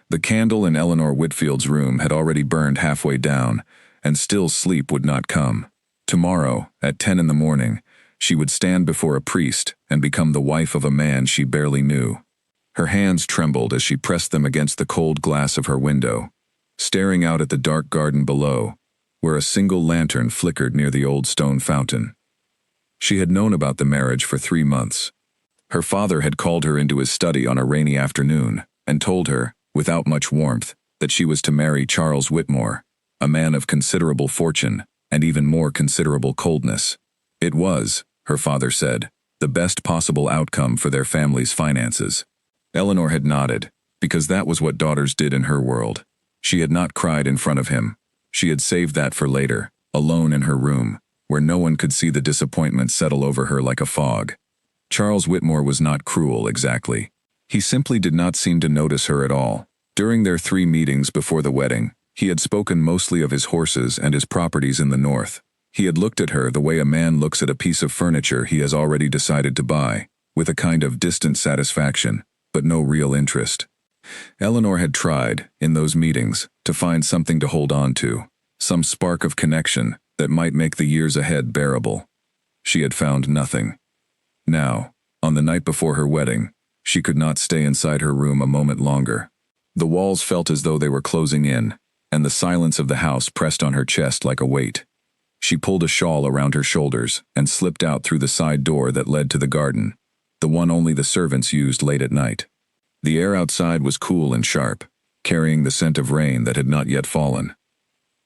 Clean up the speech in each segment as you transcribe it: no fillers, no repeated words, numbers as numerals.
The candle in Eleanor Whitfield's room had already burned halfway down, and still sleep would not come. Tomorrow, at 10 in the morning, she would stand before a priest and become the wife of a man she barely knew. Her hands trembled as she pressed them against the cold glass of her window, staring out at the dark garden below, where a single lantern flickered near the old stone fountain. She had known about the marriage for 3 months. Her father had called her into his study on a rainy afternoon and told her, without much warmth, that she was to marry Charles Whitmore, a man of considerable fortune and even more considerable coldness. It was, her father said, the best possible outcome for their family's finances. Eleanor had nodded, because that was what daughters did in her world. She had not cried in front of him. She had saved that for later, alone in her room, where no one could see the disappointment settle over her like a fog. Charles Whitmore was not cruel, exactly. He simply did not seem to notice her at all. During their 3 meetings before the wedding, he had spoken mostly of his horses and his properties in the north. He had looked at her the way a man looks at a piece of furniture he has already decided to buy, with a kind of distant satisfaction, but no real interest. Eleanor had tried, in those meetings, to find something to hold on to, some spark of connection that might make the years ahead bearable. She had found nothing. Now, on the night before her wedding, she could not stay inside her room a moment longer. The walls felt as though they were closing in, and the silence of the house pressed on her chest like a weight. She pulled a shawl around her shoulders and slipped out through the side door that led to the garden, the one only the servants used late at night. The air outside was cool and sharp, carrying the scent of rain that had not yet fallen.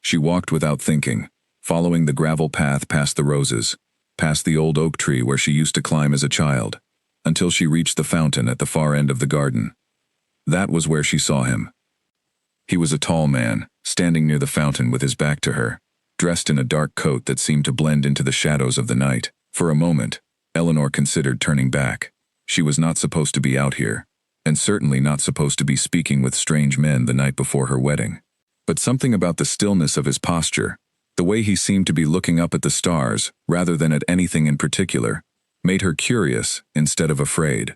She walked without thinking, following the gravel path past the roses, past the old oak tree where she used to climb as a child, until she reached the fountain at the far end of the garden. That was where she saw him. He was a tall man, standing near the fountain with his back to her, dressed in a dark coat that seemed to blend into the shadows of the night. For a moment, Eleanor considered turning back. She was not supposed to be out here, and certainly not supposed to be speaking with strange men the night before her wedding. But something about the stillness of his posture, the way he seemed to be looking up at the stars rather than at anything in particular, made her curious instead of afraid.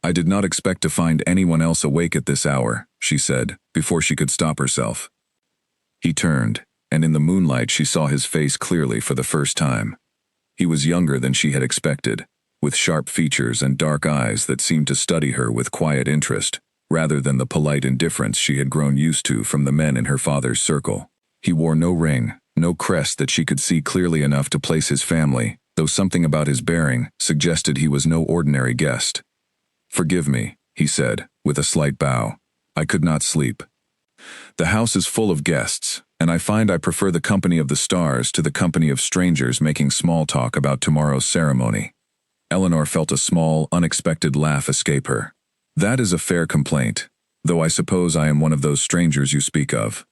"I did not expect to find anyone else awake at this hour," she said, before she could stop herself. He turned, and in the moonlight she saw his face clearly for the first time. He was younger than she had expected, with sharp features and dark eyes that seemed to study her with quiet interest, rather than the polite indifference she had grown used to from the men in her father's circle. He wore no ring, no crest that she could see clearly enough to place his family, though something about his bearing suggested he was no ordinary guest. "Forgive me," he said, with a slight bow. "I could not sleep. The house is full of guests, and I find I prefer the company of the stars to the company of strangers making small talk about tomorrow's ceremony." Eleanor felt a small, unexpected laugh escape her. "That is a fair complaint, though I suppose I am one of those strangers you speak of."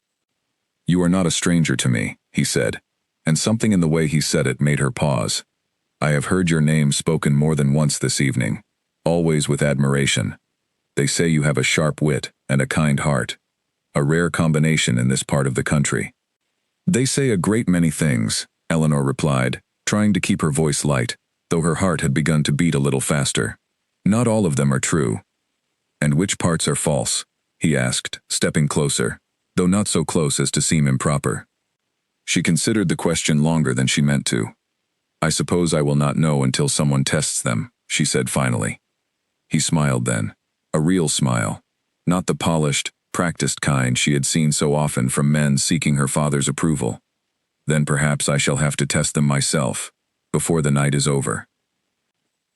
"You are not a stranger to me," he said, and something in the way he said it made her pause. "I have heard your name spoken more than once this evening, always with admiration. They say you have a sharp wit and a kind heart, a rare combination in this part of the country." "They say a great many things," Eleanor replied, trying to keep her voice light, though her heart had begun to beat a little faster. "Not all of them are true." "And which parts are false?" he asked, stepping closer, though not so close as to seem improper. She considered the question longer than she meant to. "I suppose I will not know until someone tests them," she said finally. He smiled then, a real smile, not the polished, practiced kind she had seen so often from men seeking her father's approval. "Then perhaps I shall have to test them myself, before the night is over."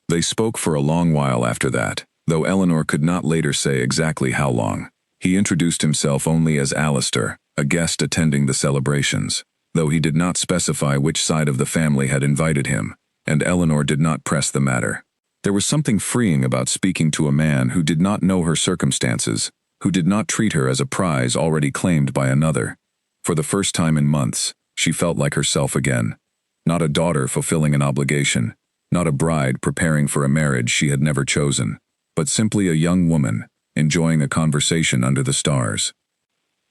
They spoke for a long while after that, though Eleanor could not later say exactly how long. He introduced himself only as Alistair, a guest attending the celebrations, though he did not specify which side of the family had invited him, and Eleanor did not press the matter. There was something freeing about speaking to a man who did not know her circumstances, who did not treat her as a prize already claimed by another. For the first time in months, she felt like herself again. Not a daughter fulfilling an obligation, not a bride preparing for a marriage she had never chosen, but simply a young woman, enjoying a conversation under the stars.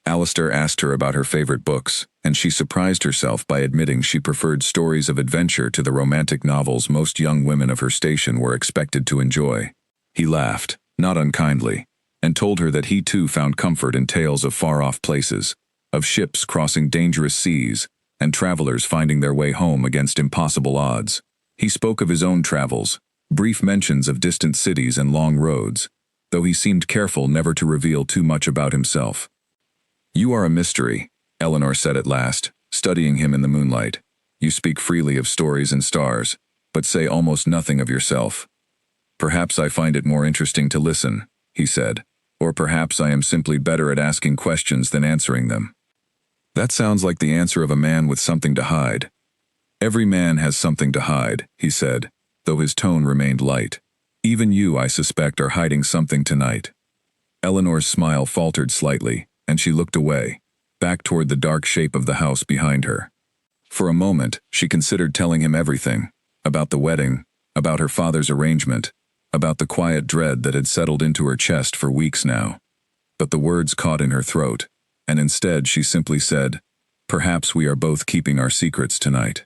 Alistair asked her about her favorite books, and she surprised herself by admitting she preferred stories of adventure to the romantic novels most young women of her station were expected to enjoy. He laughed, not unkindly, and told her that he too found comfort in tales of far-off places, of ships crossing dangerous seas, and travelers finding their way home against impossible odds. He spoke of his own travels, brief mentions of distant cities and long roads, though he seemed careful never to reveal too much about himself. "You are a mystery," Eleanor said at last, studying him in the moonlight. "You speak freely of stories and stars, but say almost nothing of yourself." "Perhaps I find it more interesting to listen," he said, "or perhaps I am simply better at asking questions than answering them." "That sounds like the answer of a man with something to hide." "Every man has something to hide," he said, though his tone remained light. "Even you, I suspect, are hiding something tonight." Eleanor's smile faltered slightly, and she looked away, back toward the dark shape of the house behind her. For a moment, she considered telling him everything, about the wedding, about her father's arrangement, about the quiet dread that had settled into her chest for weeks now. But the words caught in her throat, and instead she simply said, "Perhaps we are both keeping our secrets tonight."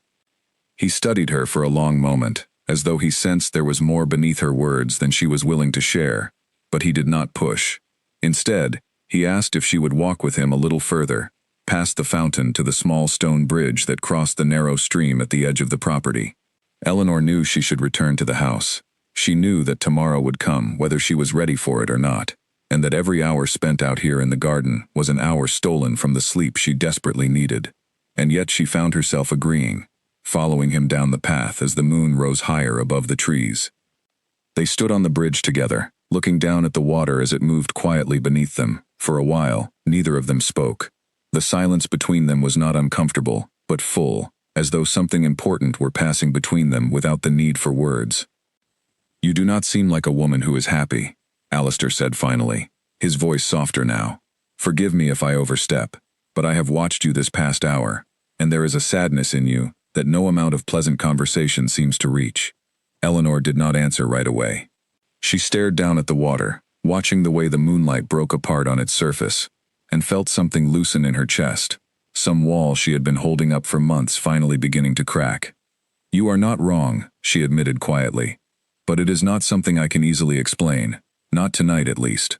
He studied her for a long moment, as though he sensed there was more beneath her words than she was willing to share, but he did not push. Instead, he asked if she would walk with him a little further, past the fountain to the small stone bridge that crossed the narrow stream at the edge of the property. Eleanor knew she should return to the house. She knew that tomorrow would come, whether she was ready for it or not, and that every hour spent out here in the garden was an hour stolen from the sleep she desperately needed. And yet she found herself agreeing, following him down the path as the moon rose higher above the trees. They stood on the bridge together, looking down at the water as it moved quietly beneath them. For a while, neither of them spoke. The silence between them was not uncomfortable, but full, as though something important were passing between them without the need for words. "You do not seem like a woman who is happy," Alistair said finally, his voice softer now. "Forgive me if I overstep, but I have watched you this past hour, and there is a sadness in you that no amount of pleasant conversation seems to reach." Eleanor did not answer right away. She stared down at the water, watching the way the moonlight broke apart on its surface, and felt something loosen in her chest, some wall she had been holding up for months finally beginning to crack. "You are not wrong," she admitted quietly, "but it is not something I can easily explain, not tonight at least."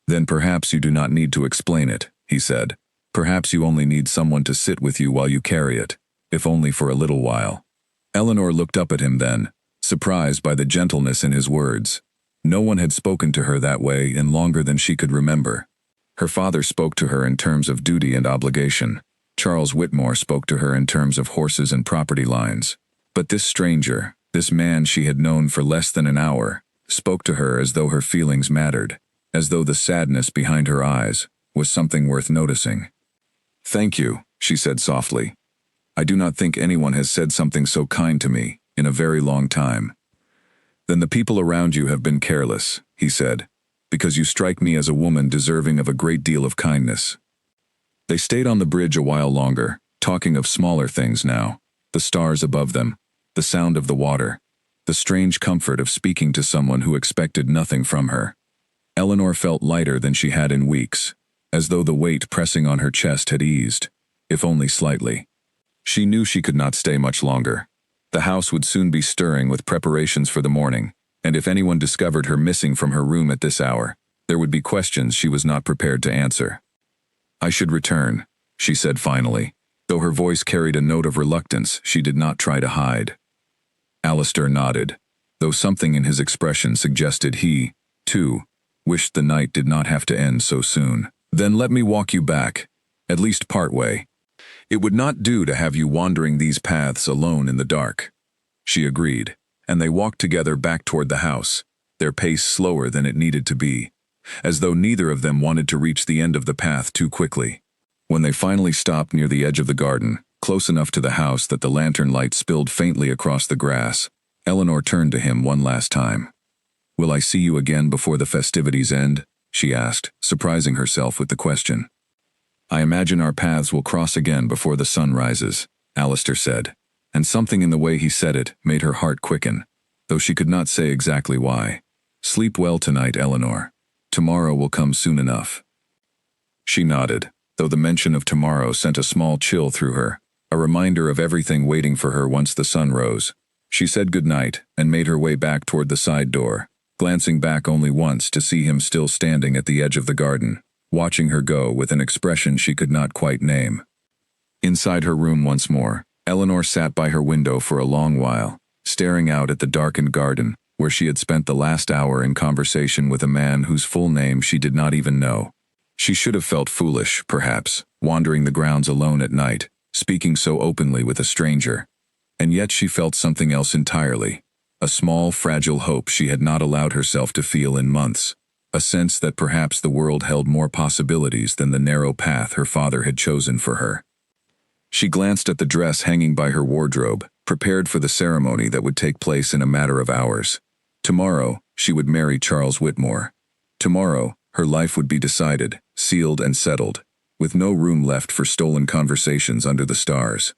"Then perhaps you do not need to explain it," he said. "Perhaps you only need someone to sit with you while you carry it, if only for a little while." Eleanor looked up at him then, surprised by the gentleness in his words. No one had spoken to her that way in longer than she could remember. Her father spoke to her in terms of duty and obligation. Charles Whitmore spoke to her in terms of horses and property lines. But this stranger, this man she had known for less than an hour, spoke to her as though her feelings mattered, as though the sadness behind her eyes was something worth noticing. "Thank you," she said softly. "I do not think anyone has said something so kind to me in a very long time." "Then the people around you have been careless," he said, "because you strike me as a woman deserving of a great deal of kindness." They stayed on the bridge a while longer, talking of smaller things now, the stars above them, the sound of the water, the strange comfort of speaking to someone who expected nothing from her. Eleanor felt lighter than she had in weeks, as though the weight pressing on her chest had eased, if only slightly. She knew she could not stay much longer. The house would soon be stirring with preparations for the morning, and if anyone discovered her missing from her room at this hour, there would be questions she was not prepared to answer. "I should return," she said finally, though her voice carried a note of reluctance she did not try to hide. Alistair nodded, though something in his expression suggested he, too, wished the night did not have to end so soon. "Then let me walk you back, at least part way. It would not do to have you wandering these paths alone in the dark." She agreed, and they walked together back toward the house, their pace slower than it needed to be, as though neither of them wanted to reach the end of the path too quickly. When they finally stopped near the edge of the garden, close enough to the house that the lantern light spilled faintly across the grass, Eleanor turned to him one last time. "Will I see you again before the festivities end?" she asked, surprising herself with the question. "I imagine our paths will cross again before the sun rises," Alistair said, and something in the way he said it made her heart quicken, though she could not say exactly why. "Sleep well tonight, Eleanor. Tomorrow will come soon enough." She nodded, though the mention of tomorrow sent a small chill through her, a reminder of everything waiting for her once the sun rose. She said good night and made her way back toward the side door, glancing back only once to see him still standing at the edge of the garden, watching her go with an expression she could not quite name. Inside her room once more, Eleanor sat by her window for a long while, staring out at the darkened garden, where she had spent the last hour in conversation with a man whose full name she did not even know. She should have felt foolish, perhaps, wandering the grounds alone at night, speaking so openly with a stranger. And yet she felt something else entirely, a small, fragile hope she had not allowed herself to feel in months, a sense that perhaps the world held more possibilities than the narrow path her father had chosen for her. She glanced at the dress hanging by her wardrobe, prepared for the ceremony that would take place in a matter of hours. Tomorrow, she would marry Charles Whitmore. Tomorrow, her life would be decided, sealed and settled, with no room left for stolen conversations under the stars.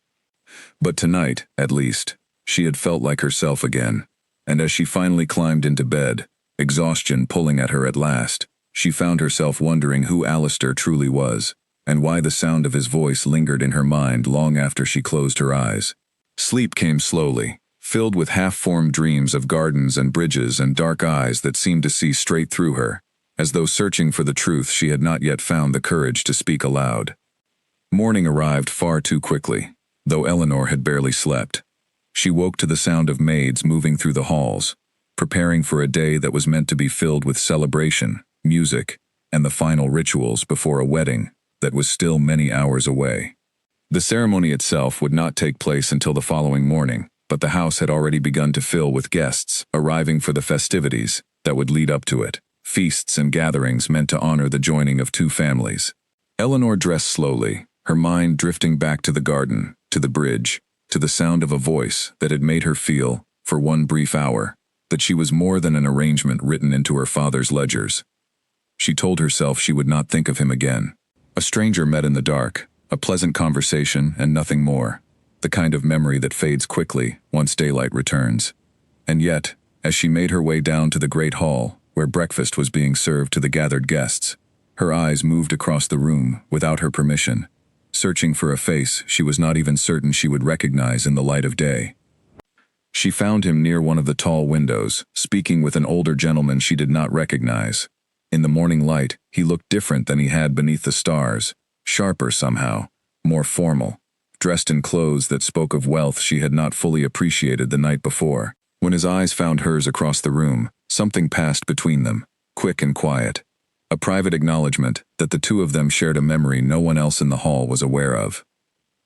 But tonight, at least, she had felt like herself again, and as she finally climbed into bed, exhaustion pulling at her at last, she found herself wondering who Alistair truly was, and why the sound of his voice lingered in her mind long after she closed her eyes. Sleep came slowly, filled with half-formed dreams of gardens and bridges and dark eyes that seemed to see straight through her, as though searching for the truth she had not yet found the courage to speak aloud. Morning arrived far too quickly, though Eleanor had barely slept. She woke to the sound of maids moving through the halls, preparing for a day that was meant to be filled with celebration, music, and the final rituals before a wedding that was still many hours away. The ceremony itself would not take place until the following morning, but the house had already begun to fill with guests arriving for the festivities that would lead up to it, feasts and gatherings meant to honor the joining of two families. Eleanor dressed slowly, her mind drifting back to the garden, to the bridge, to the sound of a voice that had made her feel, for one brief hour, that she was more than an arrangement written into her father's ledgers. She told herself she would not think of him again. A stranger met in the dark, a pleasant conversation and nothing more, the kind of memory that fades quickly once daylight returns. And yet, as she made her way down to the great hall, where breakfast was being served to the gathered guests, her eyes moved across the room without her permission, searching for a face she was not even certain she would recognize in the light of day. She found him near one of the tall windows, speaking with an older gentleman she did not recognize. In the morning light, he looked different than he had beneath the stars, sharper somehow, more formal, dressed in clothes that spoke of wealth she had not fully appreciated the night before. When his eyes found hers across the room, something passed between them, quick and quiet. A private acknowledgement that the two of them shared a memory no one else in the hall was aware of.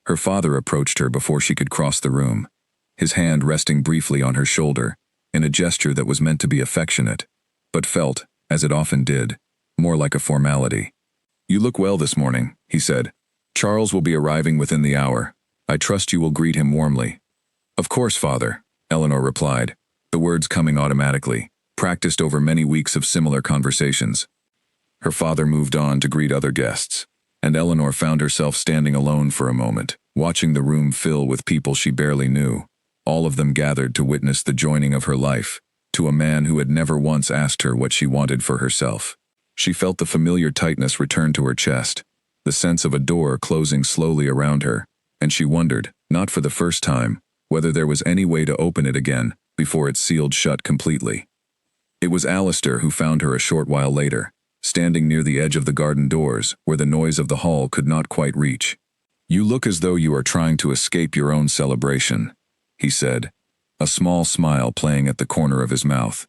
Her father approached her before she could cross the room, his hand resting briefly on her shoulder, in a gesture that was meant to be affectionate, but felt, as it often did, more like a formality. "You look well this morning," he said. "Charles will be arriving within the hour. I trust you will greet him warmly." "Of course, father," Eleanor replied, the words coming automatically, practiced over many weeks of similar conversations. Her father moved on to greet other guests, and Eleanor found herself standing alone for a moment, watching the room fill with people she barely knew, all of them gathered to witness the joining of her life, to a man who had never once asked her what she wanted for herself. She felt the familiar tightness return to her chest, the sense of a door closing slowly around her, and she wondered, not for the first time, whether there was any way to open it again before it sealed shut completely. It was Alistair who found her a short while later, standing near the edge of the garden doors where the noise of the hall could not quite reach. "You look as though you are trying to escape your own celebration," he said, a small smile playing at the corner of his mouth.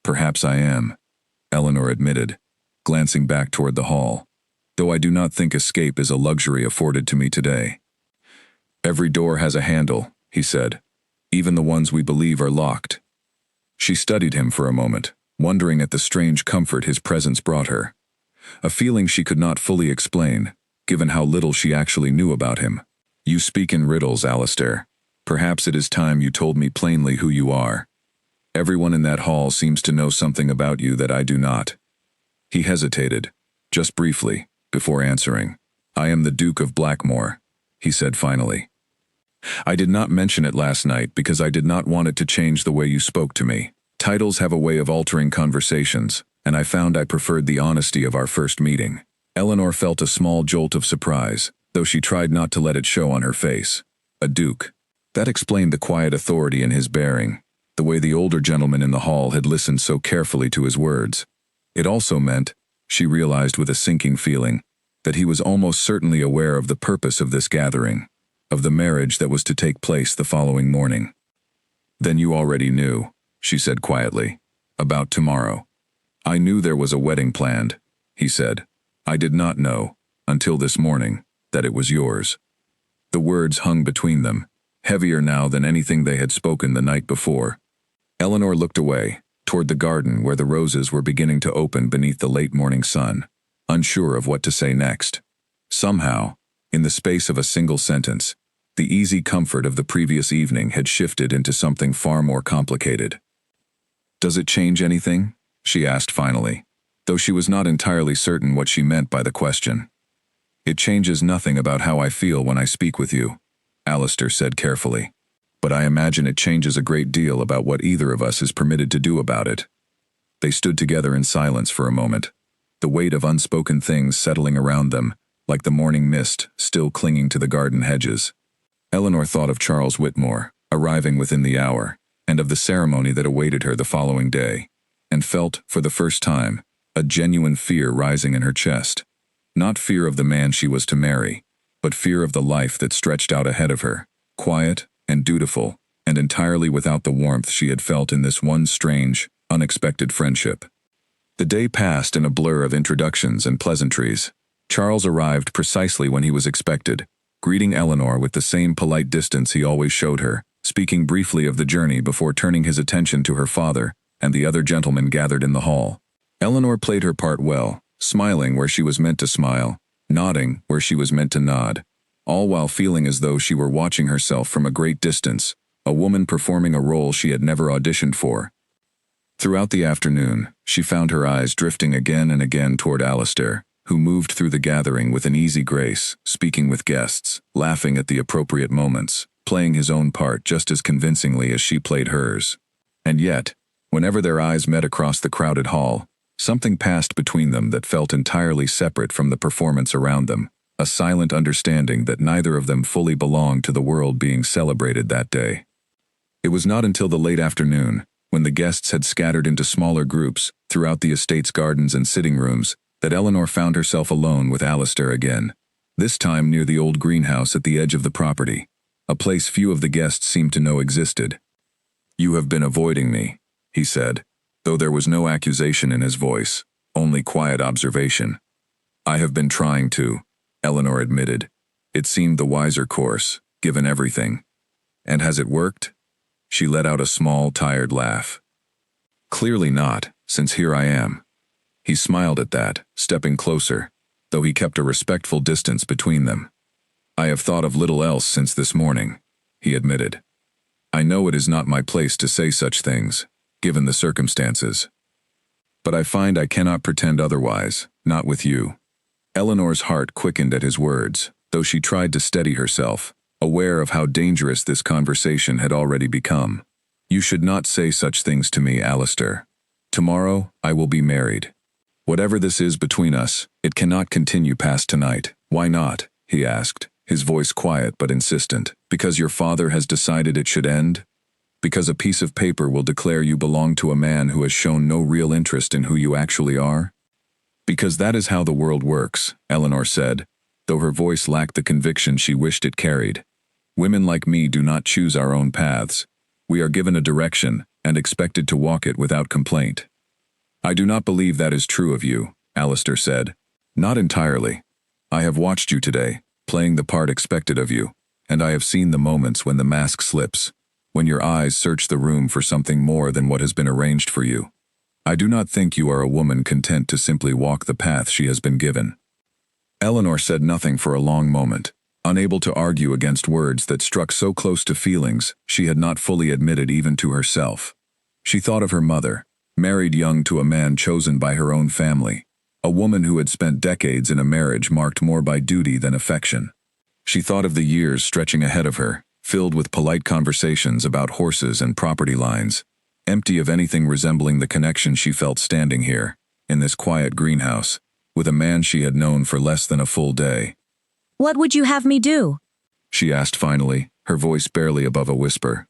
"Perhaps I am," Eleanor admitted, glancing back toward the hall, "though I do not think escape is a luxury afforded to me today." "Every door has a handle," he said, "even the ones we believe are locked." She studied him for a moment, wondering at the strange comfort his presence brought her, a feeling she could not fully explain, given how little she actually knew about him. "You speak in riddles, Alistair. Perhaps it is time you told me plainly who you are. Everyone in that hall seems to know something about you that I do not." He hesitated, just briefly, before answering. "I am the Duke of Blackmoor," he said finally. "I did not mention it last night because I did not want it to change the way you spoke to me. Titles have a way of altering conversations, and I found I preferred the honesty of our first meeting." Eleanor felt a small jolt of surprise, though she tried not to let it show on her face. A duke. That explained the quiet authority in his bearing. the way the older gentleman in the hall had listened so carefully to his words. It also meant, she realized with a sinking feeling, that he was almost certainly aware of the purpose of this gathering, of the marriage that was to take place the following morning. "Then you already knew," she said quietly, "about tomorrow." "I knew there was a wedding planned," he said. "I did not know, until this morning, that it was yours." The words hung between them, heavier now than anything they had spoken the night before. Eleanor looked away, toward the garden where the roses were beginning to open beneath the late morning sun, unsure of what to say next. Somehow, in the space of a single sentence, the easy comfort of the previous evening had shifted into something far more complicated. "Does it change anything?" she asked finally, though she was not entirely certain what she meant by the question. "It changes nothing about how I feel when I speak with you," Alistair said carefully. "But I imagine it changes a great deal about what either of us is permitted to do about it." They stood together in silence for a moment, the weight of unspoken things settling around them, like the morning mist still clinging to the garden hedges. Eleanor thought of Charles Whitmore, arriving within the hour, and of the ceremony that awaited her the following day, and felt, for the first time, a genuine fear rising in her chest. Not fear of the man she was to marry, but fear of the life that stretched out ahead of her, quiet and dutiful, and entirely without the warmth she had felt in this one strange, unexpected friendship. The day passed in a blur of introductions and pleasantries. Charles arrived precisely when he was expected, greeting Eleanor with the same polite distance he always showed her, speaking briefly of the journey before turning his attention to her father and the other gentlemen gathered in the hall. Eleanor played her part well, smiling where she was meant to smile, nodding where she was meant to nod, all while feeling as though she were watching herself from a great distance, a woman performing a role she had never auditioned for. Throughout the afternoon, she found her eyes drifting again and again toward Alistair, who moved through the gathering with an easy grace, speaking with guests, laughing at the appropriate moments, playing his own part just as convincingly as she played hers. And yet, whenever their eyes met across the crowded hall, something passed between them that felt entirely separate from the performance around them, a silent understanding that neither of them fully belonged to the world being celebrated that day. It was not until the late afternoon, when the guests had scattered into smaller groups throughout the estate's gardens and sitting rooms, that Eleanor found herself alone with Alistair again, this time near the old greenhouse at the edge of the property, a place few of the guests seemed to know existed. "You have been avoiding me," he said, though there was no accusation in his voice, only quiet observation. "I have been trying to," Eleanor admitted. It seemed the wiser course, given everything. "And has it worked?" She let out a small, tired laugh. "Clearly not, since here I am." He smiled at that, stepping closer, though he kept a respectful distance between them. "I have thought of little else since this morning," he admitted. "I know it is not my place to say such things, given the circumstances. But I find I cannot pretend otherwise, not with you." Eleanor's heart quickened at his words, though she tried to steady herself, aware of how dangerous this conversation had already become. "You should not say such things to me, Alistair. Tomorrow, I will be married. Whatever this is between us, it cannot continue past tonight." "Why not?" he asked, his voice quiet but insistent. "Because your father has decided it should end? Because a piece of paper will declare you belong to a man who has shown no real interest in who you actually are?" "Because that is how the world works," Eleanor said, though her voice lacked the conviction she wished it carried. "Women like me do not choose our own paths. We are given a direction and expected to walk it without complaint." "I do not believe that is true of you," Alistair said. "Not entirely. I have watched you today, playing the part expected of you, and I have seen the moments when the mask slips, when your eyes search the room for something more than what has been arranged for you. I do not think you are a woman content to simply walk the path she has been given." Eleanor said nothing for a long moment, unable to argue against words that struck so close to feelings she had not fully admitted even to herself. She thought of her mother, married young to a man chosen by her own family, a woman who had spent decades in a marriage marked more by duty than affection. She thought of the years stretching ahead of her, filled with polite conversations about horses and property lines, empty of anything resembling the connection she felt standing here, in this quiet greenhouse, with a man she had known for less than a full day. "What would you have me do?" she asked finally, her voice barely above a whisper.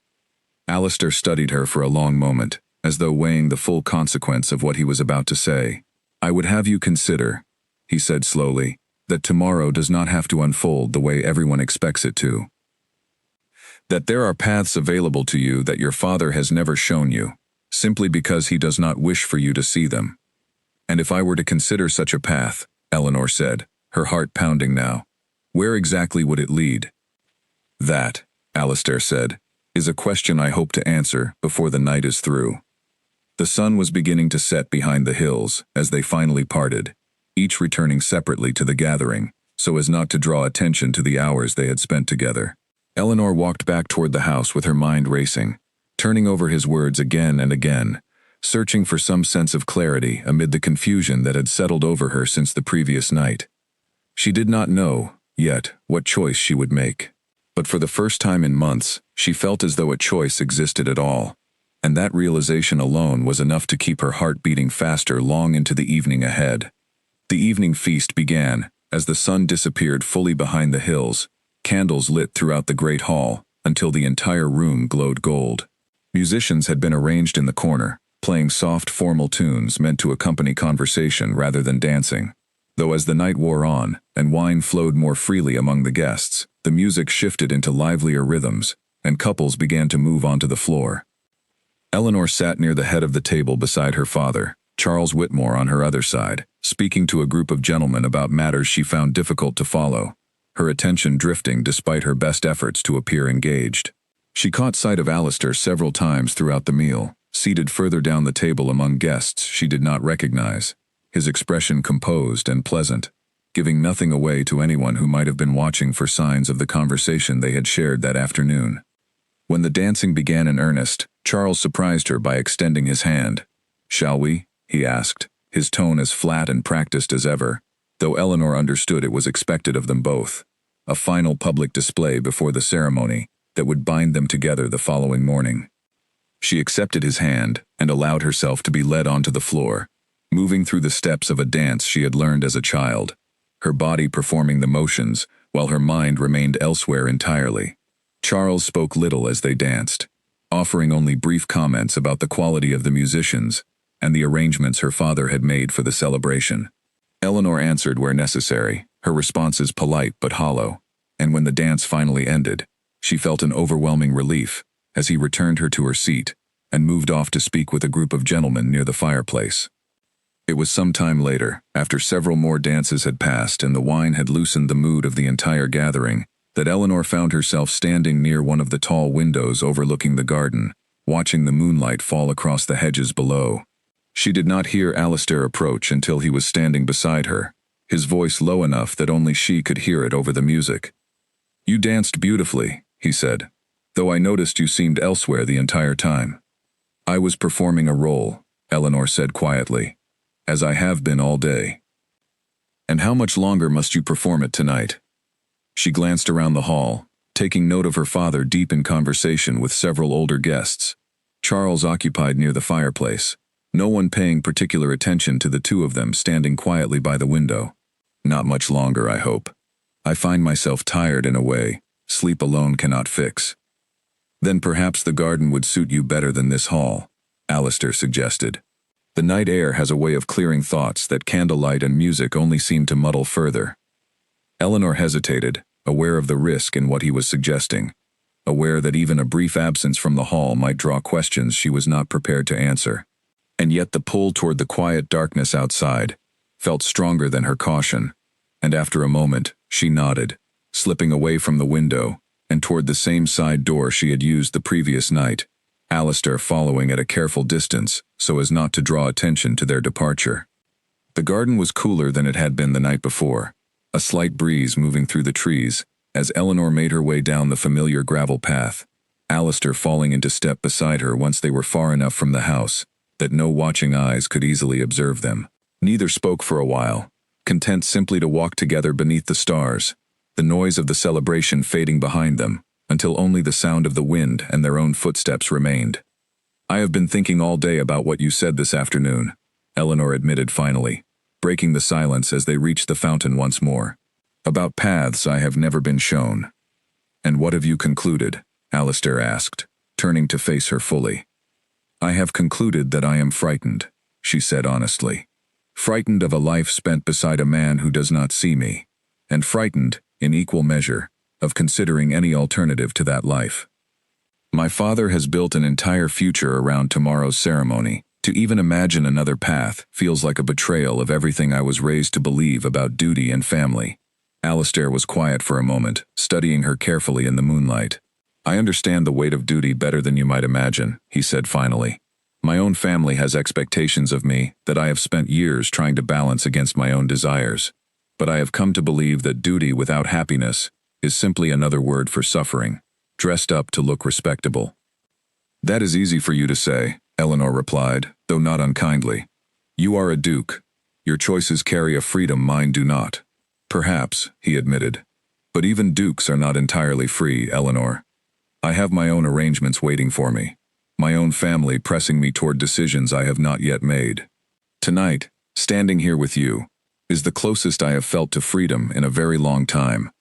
Alistair studied her for a long moment, as though weighing the full consequence of what he was about to say. "I would have you consider," he said slowly, "that tomorrow does not have to unfold the way everyone expects it to. That there are paths available to you that your father has never shown you, simply because he does not wish for you to see them. And if I were to consider such a path," Eleanor said, her heart pounding now, "where exactly would it lead?" "That," Alistair said, "is a question I hope to answer before the night is through." The sun was beginning to set behind the hills as they finally parted, each returning separately to the gathering, so as not to draw attention to the hours they had spent together. Eleanor walked back toward the house with her mind racing, turning over his words again and again, searching for some sense of clarity amid the confusion that had settled over her since the previous night. She did not know, yet, what choice she would make. But for the first time in months, she felt as though a choice existed at all, and that realization alone was enough to keep her heart beating faster long into the evening ahead. The evening feast began, as the sun disappeared fully behind the hills, candles lit throughout the great hall, until the entire room glowed gold. Musicians had been arranged in the corner, playing soft formal tunes meant to accompany conversation rather than dancing. Though as the night wore on, and wine flowed more freely among the guests, the music shifted into livelier rhythms, and couples began to move onto the floor. Eleanor sat near the head of the table beside her father, Charles Whitmore on her other side, speaking to a group of gentlemen about matters she found difficult to follow, her attention drifting despite her best efforts to appear engaged. She caught sight of Alistair several times throughout the meal, seated further down the table among guests she did not recognize, his expression composed and pleasant, giving nothing away to anyone who might have been watching for signs of the conversation they had shared that afternoon. When the dancing began in earnest, Charles surprised her by extending his hand. "Shall we?" he asked, his tone as flat and practiced as ever, though Eleanor understood it was expected of them both. A final public display before the ceremony that would bind them together the following morning. She accepted his hand and allowed herself to be led onto the floor, moving through the steps of a dance she had learned as a child, her body performing the motions while her mind remained elsewhere entirely. Charles spoke little as they danced, offering only brief comments about the quality of the musicians and the arrangements her father had made for the celebration. Eleanor answered where necessary, her responses polite but hollow, and when the dance finally ended, she felt an overwhelming relief as he returned her to her seat and moved off to speak with a group of gentlemen near the fireplace. It was some time later, after several more dances had passed and the wine had loosened the mood of the entire gathering, that Eleanor found herself standing near one of the tall windows overlooking the garden, watching the moonlight fall across the hedges below. She did not hear Alistair approach until he was standing beside her, his voice low enough that only she could hear it over the music. "You danced beautifully," he said, "though I noticed you seemed elsewhere the entire time." "I was performing a role," Eleanor said quietly, "as I have been all day." "And how much longer must you perform it tonight?" She glanced around the hall, taking note of her father deep in conversation with several older guests. Charles occupied near the fireplace, no one paying particular attention to the two of them standing quietly by the window. "Not much longer, I hope. I find myself tired in a way sleep alone cannot fix." "Then perhaps the garden would suit you better than this hall," Alistair suggested. "The night air has a way of clearing thoughts that candlelight and music only seem to muddle further." Eleanor hesitated, aware of the risk in what he was suggesting, aware that even a brief absence from the hall might draw questions she was not prepared to answer. And yet the pull toward the quiet darkness outside felt stronger than her caution, and after a moment, she nodded, slipping away from the window and toward the same side door she had used the previous night, Alistair following at a careful distance so as not to draw attention to their departure. The garden was cooler than it had been the night before, a slight breeze moving through the trees as Eleanor made her way down the familiar gravel path, Alistair falling into step beside her once they were far enough from the house that no watching eyes could easily observe them. Neither spoke for a while, content simply to walk together beneath the stars, the noise of the celebration fading behind them, until only the sound of the wind and their own footsteps remained. "I have been thinking all day about what you said this afternoon," Eleanor admitted finally, breaking the silence as they reached the fountain once more. "About paths I have never been shown." "And what have you concluded?" Alistair asked, turning to face her fully. "I have concluded that I am frightened," she said honestly. "Frightened of a life spent beside a man who does not see me, and frightened, in equal measure, of considering any alternative to that life. My father has built an entire future around tomorrow's ceremony. To even imagine another path feels like a betrayal of everything I was raised to believe about duty and family." Alistair was quiet for a moment, studying her carefully in the moonlight. "I understand the weight of duty better than you might imagine," he said finally. "My own family has expectations of me that I have spent years trying to balance against my own desires. But I have come to believe that duty without happiness is simply another word for suffering, dressed up to look respectable." "That is easy for you to say," Eleanor replied, though not unkindly. "You are a duke. Your choices carry a freedom mine do not." "Perhaps," he admitted. "But even dukes are not entirely free, Eleanor. I have my own arrangements waiting for me, my own family pressing me toward decisions I have not yet made. Tonight, standing here with you, is the closest I have felt to freedom in a very long time."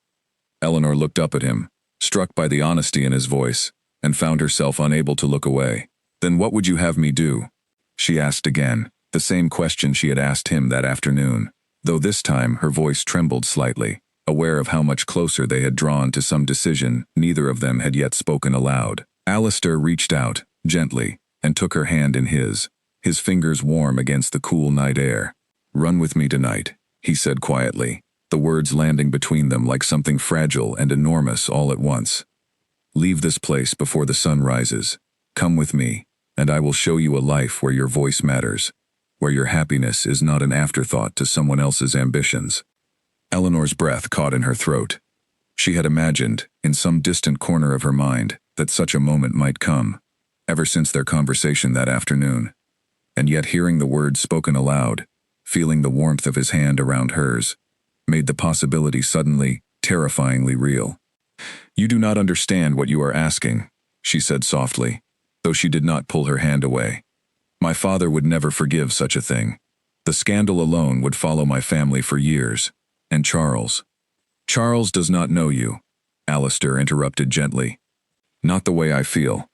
Eleanor looked up at him, struck by the honesty in his voice, and found herself unable to look away. "Then what would you have me do?" she asked again, the same question she had asked him that afternoon, though this time her voice trembled slightly, aware of how much closer they had drawn to some decision neither of them had yet spoken aloud. Alistair reached out, gently, and took her hand in his fingers warm against the cool night air. "Run with me tonight," he said quietly, the words landing between them like something fragile and enormous all at once. "Leave this place before the sun rises. Come with me, and I will show you a life where your voice matters, where your happiness is not an afterthought to someone else's ambitions." Eleanor's breath caught in her throat. She had imagined, in some distant corner of her mind, that such a moment might come, ever since their conversation that afternoon. And yet hearing the words spoken aloud, feeling the warmth of his hand around hers, made the possibility suddenly, terrifyingly real. "You do not understand what you are asking," she said softly, though she did not pull her hand away. "My father would never forgive such a thing. The scandal alone would follow my family for years. And Charles." "Charles does not know you," Alistair interrupted gently. "Not the way I feel.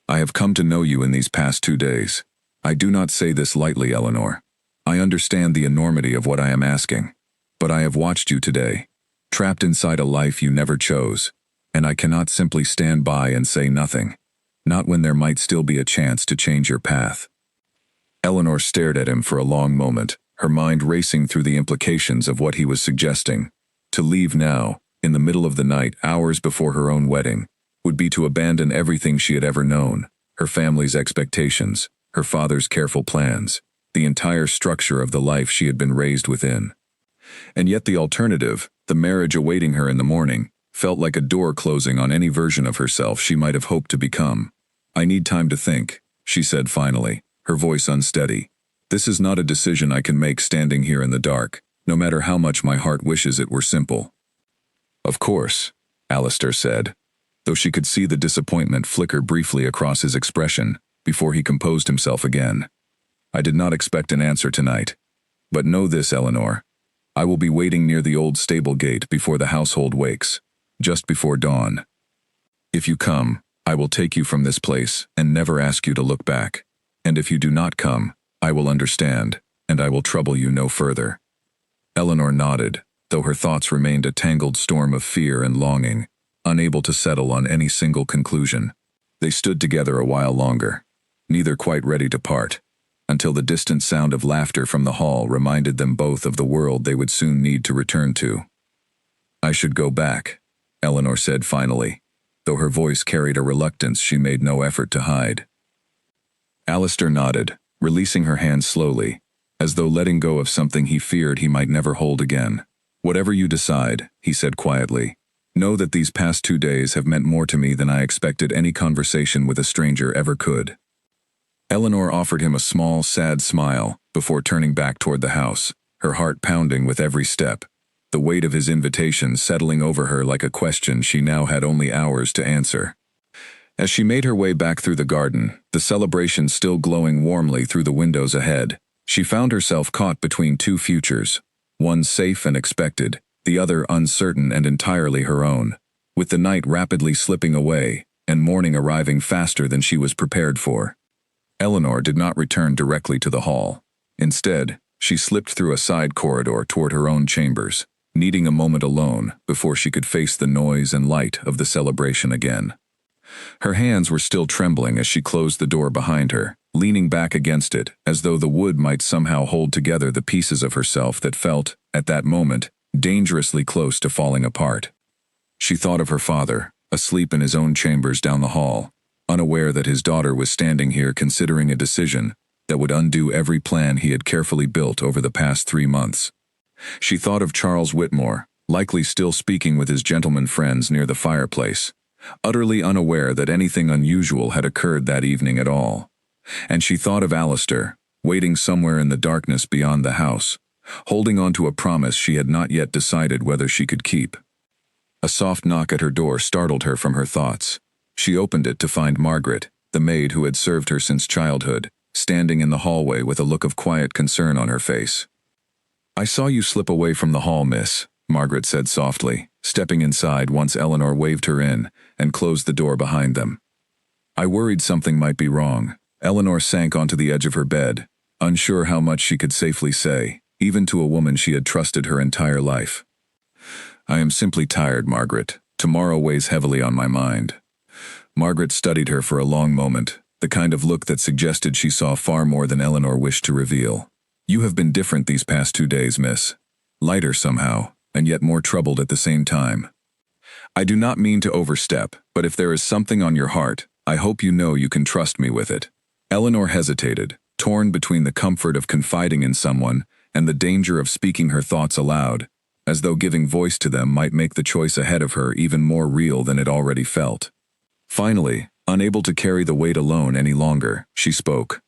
I have come to know you in these past 2 days. I do not say this lightly, Eleanor. I understand the enormity of what I am asking. But I have watched you today, trapped inside a life you never chose, and I cannot simply stand by and say nothing, not when there might still be a chance to change your path." Eleanor stared at him for a long moment, her mind racing through the implications of what he was suggesting. To leave now, in the middle of the night, hours before her own wedding, would be to abandon everything she had ever known, her family's expectations, her father's careful plans, the entire structure of the life she had been raised within. And yet the alternative, the marriage awaiting her in the morning, felt like a door closing on any version of herself she might have hoped to become. "I need time to think," she said finally, her voice unsteady. "This is not a decision I can make standing here in the dark, no matter how much my heart wishes it were simple." "Of course," Alistair said, though she could see the disappointment flicker briefly across his expression before he composed himself again. "I did not expect an answer tonight. But know this, Eleanor. I will be waiting near the old stable gate before the household wakes, just before dawn. If you come, I will take you from this place and never ask you to look back. And if you do not come, I will understand, and I will trouble you no further." Eleanor nodded, though her thoughts remained a tangled storm of fear and longing, unable to settle on any single conclusion. They stood together a while longer, neither quite ready to part, until the distant sound of laughter from the hall reminded them both of the world they would soon need to return to. "I should go back," Eleanor said finally, though her voice carried a reluctance she made no effort to hide. Alistair nodded, releasing her hand slowly, as though letting go of something he feared he might never hold again. "Whatever you decide," he said quietly, "know that these past 2 days have meant more to me than I expected any conversation with a stranger ever could." Eleanor offered him a small, sad smile before turning back toward the house, her heart pounding with every step, the weight of his invitation settling over her like a question she now had only hours to answer. As she made her way back through the garden, the celebration still glowing warmly through the windows ahead, she found herself caught between two futures, one safe and expected, the other uncertain and entirely her own. With the night rapidly slipping away, and morning arriving faster than she was prepared for. Eleanor did not return directly to the hall. Instead, she slipped through a side corridor toward her own chambers, needing a moment alone before she could face the noise and light of the celebration again. Her hands were still trembling as she closed the door behind her, leaning back against it as though the wood might somehow hold together the pieces of herself that felt, at that moment, dangerously close to falling apart. She thought of her father, asleep in his own chambers down the hall, unaware that his daughter was standing here considering a decision that would undo every plan he had carefully built over the past 3 months. She thought of Charles Whitmore, likely still speaking with his gentleman friends near the fireplace, utterly unaware that anything unusual had occurred that evening at all. And she thought of Alistair, waiting somewhere in the darkness beyond the house, holding on to a promise she had not yet decided whether she could keep. A soft knock at her door startled her from her thoughts. She opened it to find Margaret, the maid who had served her since childhood, standing in the hallway with a look of quiet concern on her face. "I saw you slip away from the hall, miss," Margaret said softly, stepping inside once Eleanor waved her in and closed the door behind them. "I worried something might be wrong." Eleanor sank onto the edge of her bed, unsure how much she could safely say, even to a woman she had trusted her entire life. "I am simply tired, Margaret. Tomorrow weighs heavily on my mind." Margaret studied her for a long moment, the kind of look that suggested she saw far more than Eleanor wished to reveal. "You have been different these past 2 days, miss. Lighter somehow, and yet more troubled at the same time. I do not mean to overstep, but if there is something on your heart, I hope you know you can trust me with it." Eleanor hesitated, torn between the comfort of confiding in someone and the danger of speaking her thoughts aloud, as though giving voice to them might make the choice ahead of her even more real than it already felt. Finally, unable to carry the weight alone any longer, she spoke.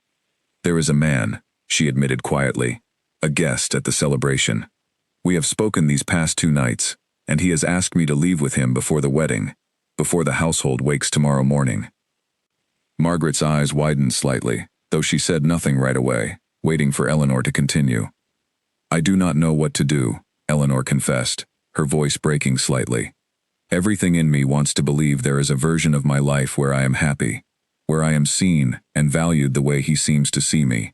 "There is a man," she admitted quietly, "a guest at the celebration. We have spoken these past 2 nights, and he has asked me to leave with him before the wedding, before the household wakes tomorrow morning." Margaret's eyes widened slightly, though she said nothing right away, waiting for Eleanor to continue. "I do not know what to do," Eleanor confessed, her voice breaking slightly. "Everything in me wants to believe there is a version of my life where I am happy, where I am seen and valued the way he seems to see me.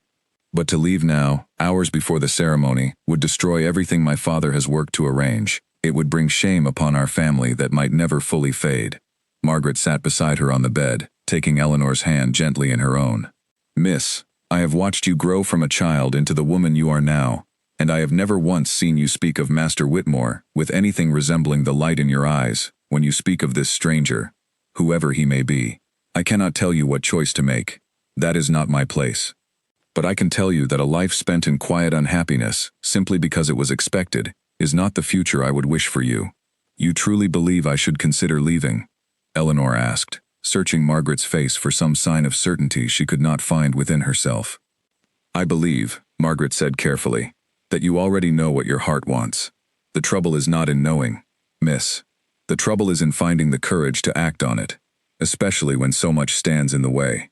But to leave now, hours before the ceremony, would destroy everything my father has worked to arrange. It would bring shame upon our family that might never fully fade." Margaret sat beside her on the bed, taking Eleanor's hand gently in her own. "Miss, I have watched you grow from a child into the woman you are now, and I have never once seen you speak of Master Whitmore with anything resembling the light in your eyes when you speak of this stranger, whoever he may be. I cannot tell you what choice to make. That is not my place. But I can tell you that a life spent in quiet unhappiness, simply because it was expected, is not the future I would wish for you. You truly believe I should consider leaving?" Eleanor asked, searching Margaret's face for some sign of certainty she could not find within herself. "I believe," Margaret said carefully, "that you already know what your heart wants. The trouble is not in knowing, miss. The trouble is in finding the courage to act on it, especially when so much stands in the way."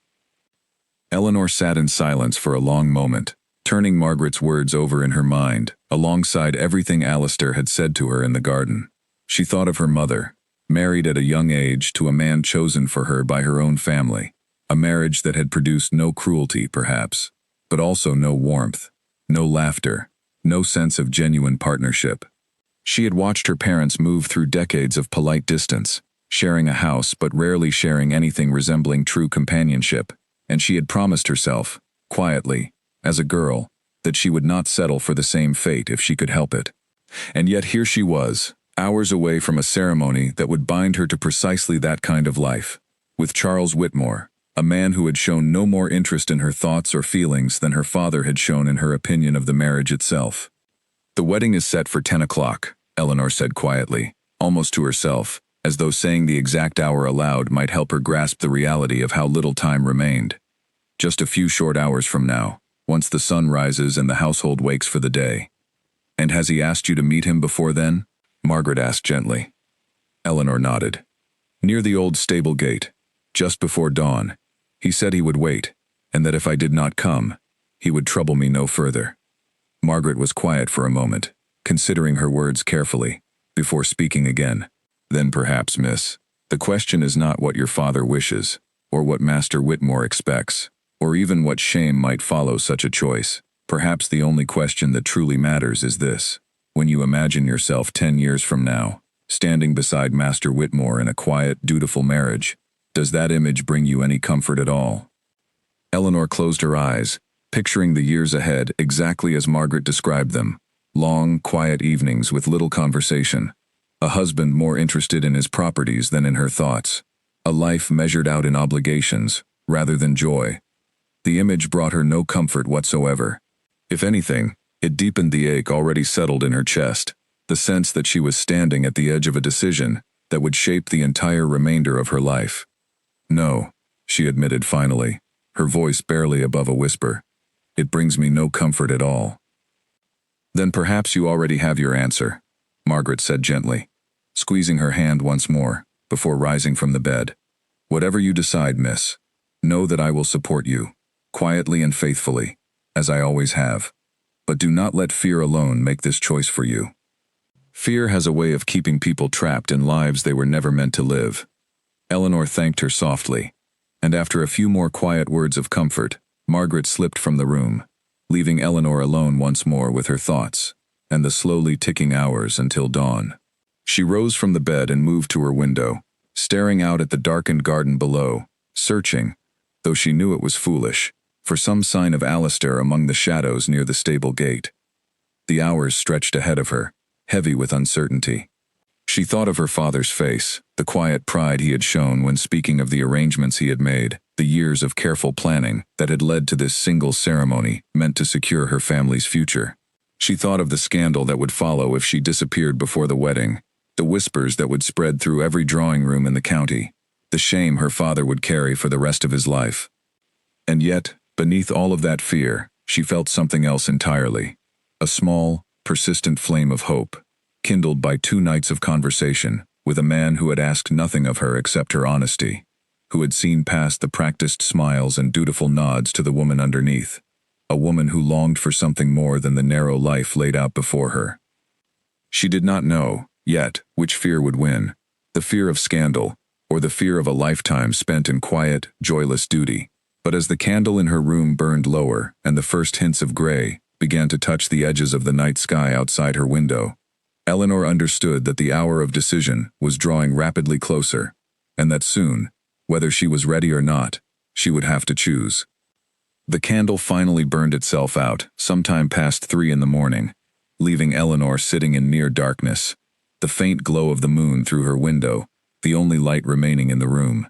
Eleanor sat in silence for a long moment, turning Margaret's words over in her mind, alongside everything Alistair had said to her in the garden. She thought of her mother, married at a young age to a man chosen for her by her own family, a marriage that had produced no cruelty, perhaps, but also no warmth, no laughter, no sense of genuine partnership. She had watched her parents move through decades of polite distance, sharing a house but rarely sharing anything resembling true companionship, and she had promised herself, quietly, as a girl, that she would not settle for the same fate if she could help it. And yet here she was, hours away from a ceremony that would bind her to precisely that kind of life, with Charles Whitmore, a man who had shown no more interest in her thoughts or feelings than her father had shown in her opinion of the marriage itself. "The wedding is set for 10 o'clock, Eleanor said quietly, almost to herself, as though saying the exact hour aloud might help her grasp the reality of how little time remained. "Just a few short hours from now, once the sun rises and the household wakes for the day." "And has he asked you to meet him before then?" Margaret asked gently. Eleanor nodded. "Near the old stable gate, just before dawn. He said he would wait, and that if I did not come, he would trouble me no further." Margaret was quiet for a moment, considering her words carefully, before speaking again. "Then perhaps, miss, The question is not what your father wishes, or what Master Whitmore expects, or even what shame might follow such a choice. Perhaps the only question that truly matters is this. When you imagine yourself 10 years from now, standing beside Master Whitmore in a quiet, dutiful marriage, does that image bring you any comfort at all? Eleanor closed her eyes, picturing the years ahead exactly as Margaret described them. Long, quiet evenings with little conversation. A husband more interested in his properties than in her thoughts. A life measured out in obligations, rather than joy. The image brought her no comfort whatsoever. If anything, it deepened the ache already settled in her chest, the sense that she was standing at the edge of a decision that would shape the entire remainder of her life. No, she admitted finally, her voice barely above a whisper. It brings me no comfort at all. Then perhaps you already have your answer, Margaret said gently, squeezing her hand once more, before rising from the bed. Whatever you decide, miss, know that I will support you, quietly and faithfully, as I always have. But do not let fear alone make this choice for you. Fear has a way of keeping people trapped in lives they were never meant to live. Eleanor thanked her softly, and after a few more quiet words of comfort, Margaret slipped from the room, leaving Eleanor alone once more with her thoughts, and the slowly ticking hours until dawn. She rose from the bed and moved to her window, staring out at the darkened garden below, searching, though she knew it was foolish, for some sign of Alistair among the shadows near the stable gate. The hours stretched ahead of her, heavy with uncertainty. She thought of her father's face, the quiet pride he had shown when speaking of the arrangements he had made, the years of careful planning that had led to this single ceremony meant to secure her family's future. She thought of the scandal that would follow if she disappeared before the wedding, the whispers that would spread through every drawing room in the county, the shame her father would carry for the rest of his life. And yet, beneath all of that fear, she felt something else entirely. A small, persistent flame of hope, kindled by 2 nights of conversation with a man who had asked nothing of her except her honesty, who had seen past the practiced smiles and dutiful nods to the woman underneath, a woman who longed for something more than the narrow life laid out before her. She did not know, yet, which fear would win, the fear of scandal, or the fear of a lifetime spent in quiet, joyless duty. But as the candle in her room burned lower and the first hints of gray began to touch the edges of the night sky outside her window, Eleanor understood that the hour of decision was drawing rapidly closer, and that soon, whether she was ready or not, she would have to choose. The candle finally burned itself out sometime past 3 in the morning, leaving Eleanor sitting in near darkness, the faint glow of the moon through her window, the only light remaining in the room.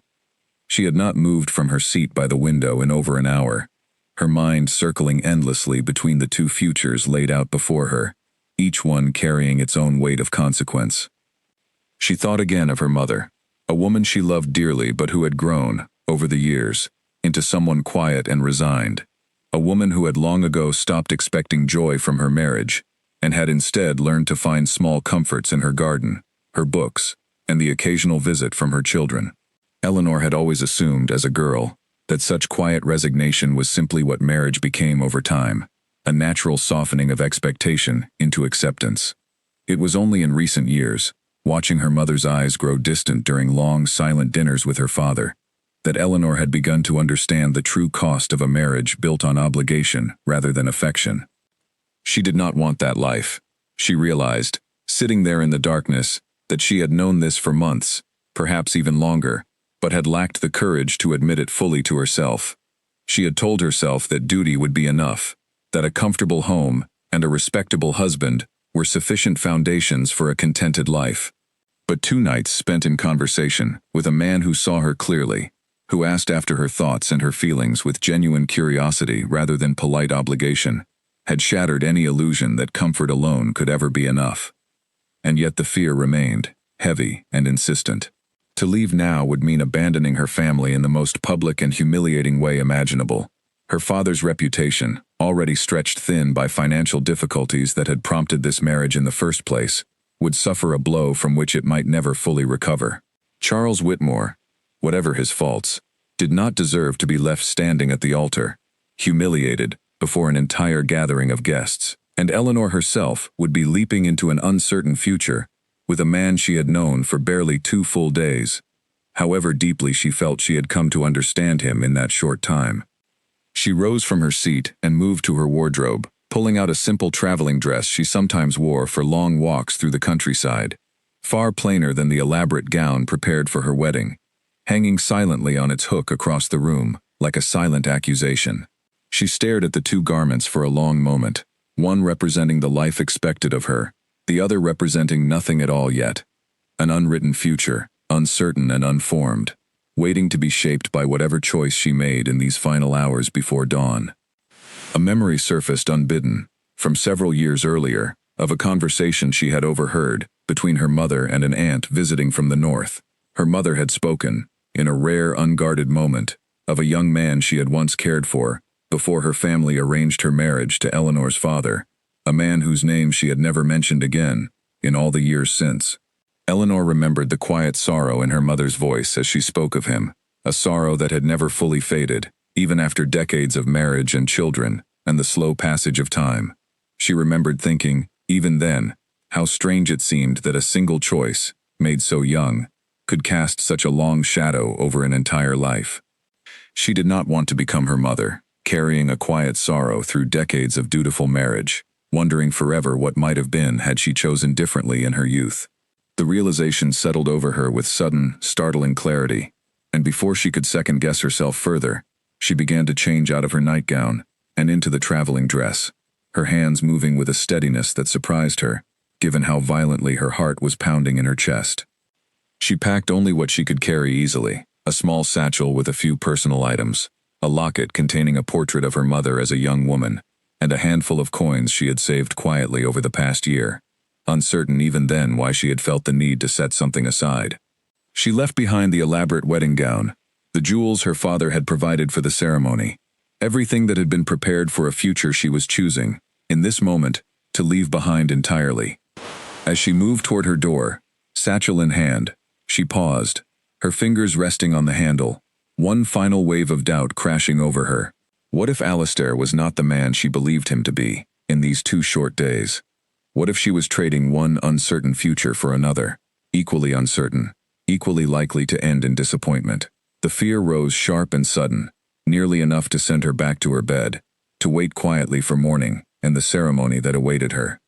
She had not moved from her seat by the window in over an hour, her mind circling endlessly between the 2 futures laid out before her, each one carrying its own weight of consequence. She thought again of her mother, a woman she loved dearly but who had grown, over the years, into someone quiet and resigned, a woman who had long ago stopped expecting joy from her marriage, and had instead learned to find small comforts in her garden, her books, and the occasional visit from her children. Eleanor had always assumed, as a girl, that such quiet resignation was simply what marriage became over time, a natural softening of expectation into acceptance. It was only in recent years, watching her mother's eyes grow distant during long, silent dinners with her father, that Eleanor had begun to understand the true cost of a marriage built on obligation rather than affection. She did not want that life. She realized, sitting there in the darkness, that she had known this for months, perhaps even longer, but had lacked the courage to admit it fully to herself. She had told herself that duty would be enough, that a comfortable home and a respectable husband were sufficient foundations for a contented life. But 2 nights spent in conversation with a man who saw her clearly, who asked after her thoughts and her feelings with genuine curiosity rather than polite obligation, had shattered any illusion that comfort alone could ever be enough. And yet the fear remained, heavy and insistent. To leave now would mean abandoning her family in the most public and humiliating way imaginable. Her father's reputation, already stretched thin by financial difficulties that had prompted this marriage in the first place, would suffer a blow from which it might never fully recover. Charles Whitmore, whatever his faults, did not deserve to be left standing at the altar, humiliated, before an entire gathering of guests, and Eleanor herself would be leaping into an uncertain future with a man she had known for barely 2 full days, however deeply she felt she had come to understand him in that short time. She rose from her seat and moved to her wardrobe, pulling out a simple traveling dress she sometimes wore for long walks through the countryside, far plainer than the elaborate gown prepared for her wedding, hanging silently on its hook across the room, like a silent accusation. She stared at the two garments for a long moment, one representing the life expected of her, the other representing nothing at all yet. An unwritten future, uncertain and unformed, waiting to be shaped by whatever choice she made in these final hours before dawn. A memory surfaced unbidden, from several years earlier, of a conversation she had overheard between her mother and an aunt visiting from the north. Her mother had spoken, in a rare unguarded moment, of a young man she had once cared for, before her family arranged her marriage to Eleanor's father, a man whose name she had never mentioned again, in all the years since. Eleanor remembered the quiet sorrow in her mother's voice as she spoke of him, a sorrow that had never fully faded, even after decades of marriage and children, and the slow passage of time. She remembered thinking, even then, how strange it seemed that a single choice, made so young, could cast such a long shadow over an entire life. She did not want to become her mother, carrying a quiet sorrow through decades of dutiful marriage, wondering forever what might have been had she chosen differently in her youth. The realization settled over her with sudden, startling clarity, and before she could second-guess herself further, she began to change out of her nightgown and into the traveling dress, her hands moving with a steadiness that surprised her, given how violently her heart was pounding in her chest. She packed only what she could carry easily, a small satchel with a few personal items, a locket containing a portrait of her mother as a young woman, and a handful of coins she had saved quietly over the past year, uncertain even then why she had felt the need to set something aside. She left behind the elaborate wedding gown, the jewels her father had provided for the ceremony, everything that had been prepared for a future she was choosing, in this moment, to leave behind entirely. As she moved toward her door, satchel in hand, she paused, her fingers resting on the handle, one final wave of doubt crashing over her. What if Alistair was not the man she believed him to be, in these 2 short days? What if she was trading one uncertain future for another, equally uncertain, equally likely to end in disappointment? The fear rose sharp and sudden, nearly enough to send her back to her bed, to wait quietly for morning and the ceremony that awaited her.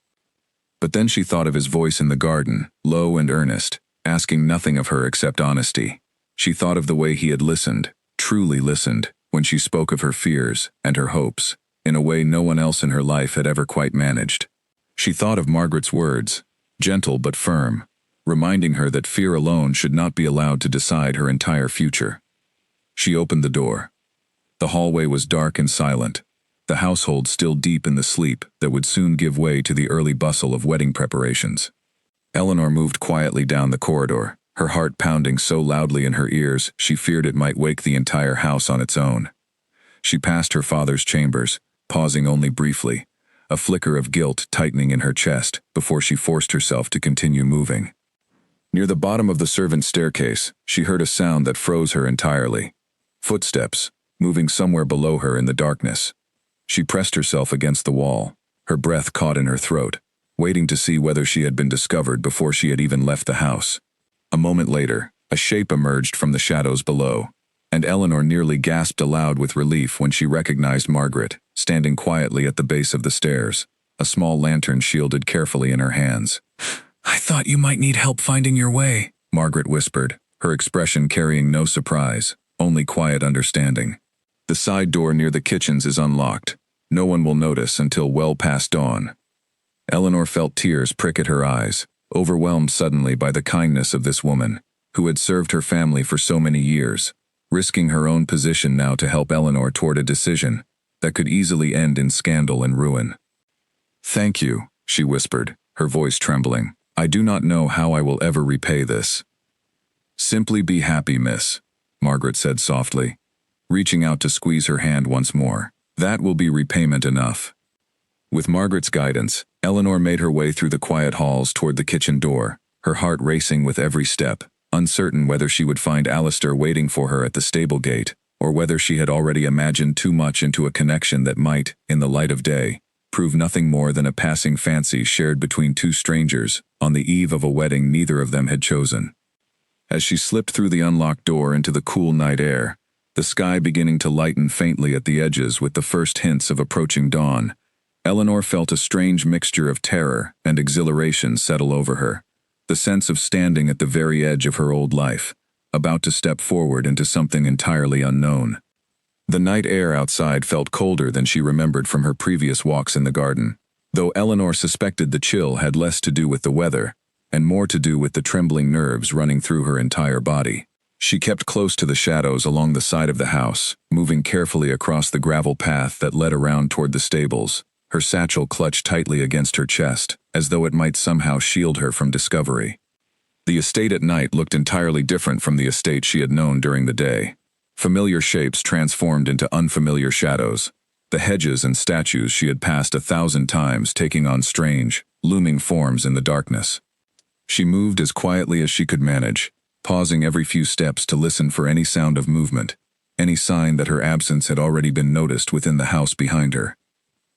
But then she thought of his voice in the garden, low and earnest, asking nothing of her except honesty. She thought of the way he had listened, truly listened, when she spoke of her fears and her hopes, in a way no one else in her life had ever quite managed. She thought of Margaret's words, gentle but firm, reminding her that fear alone should not be allowed to decide her entire future. She opened the door. The hallway was dark and silent, the household still deep in the sleep that would soon give way to the early bustle of wedding preparations. Eleanor moved quietly down the corridor, her heart pounding so loudly in her ears she feared it might wake the entire house on its own. She passed her father's chambers, pausing only briefly, a flicker of guilt tightening in her chest before she forced herself to continue moving. Near the bottom of the servants' staircase, she heard a sound that froze her entirely. Footsteps, moving somewhere below her in the darkness. She pressed herself against the wall, her breath caught in her throat, waiting to see whether she had been discovered before she had even left the house. A moment later, a shape emerged from the shadows below, and Eleanor nearly gasped aloud with relief when she recognized Margaret, standing quietly at the base of the stairs, a small lantern shielded carefully in her hands. "I thought you might need help finding your way," Margaret whispered, her expression carrying no surprise, only quiet understanding. "The side door near the kitchens is unlocked. No one will notice until well past dawn." Eleanor felt tears prick at her eyes, overwhelmed suddenly by the kindness of this woman, who had served her family for so many years, risking her own position now to help Eleanor toward a decision that could easily end in scandal and ruin. "Thank you," she whispered, her voice trembling. "I do not know how I will ever repay this." "Simply be happy, miss," Margaret said softly, reaching out to squeeze her hand once more. "That will be repayment enough." With Margaret's guidance, Eleanor made her way through the quiet halls toward the kitchen door, her heart racing with every step, uncertain whether she would find Alistair waiting for her at the stable gate, or whether she had already imagined too much into a connection that might, in the light of day, prove nothing more than a passing fancy shared between two strangers on the eve of a wedding neither of them had chosen. As she slipped through the unlocked door into the cool night air, the sky beginning to lighten faintly at the edges with the first hints of approaching dawn, Eleanor felt a strange mixture of terror and exhilaration settle over her. The sense of standing at the very edge of her old life, about to step forward into something entirely unknown. The night air outside felt colder than she remembered from her previous walks in the garden, though Eleanor suspected the chill had less to do with the weather, and more to do with the trembling nerves running through her entire body. She kept close to the shadows along the side of the house, moving carefully across the gravel path that led around toward the stables, her satchel clutched tightly against her chest, as though it might somehow shield her from discovery. The estate at night looked entirely different from the estate she had known during the day. Familiar shapes transformed into unfamiliar shadows, the hedges and statues she had passed 1,000 times taking on strange, looming forms in the darkness. She moved as quietly as she could manage, pausing every few steps to listen for any sound of movement, any sign that her absence had already been noticed within the house behind her.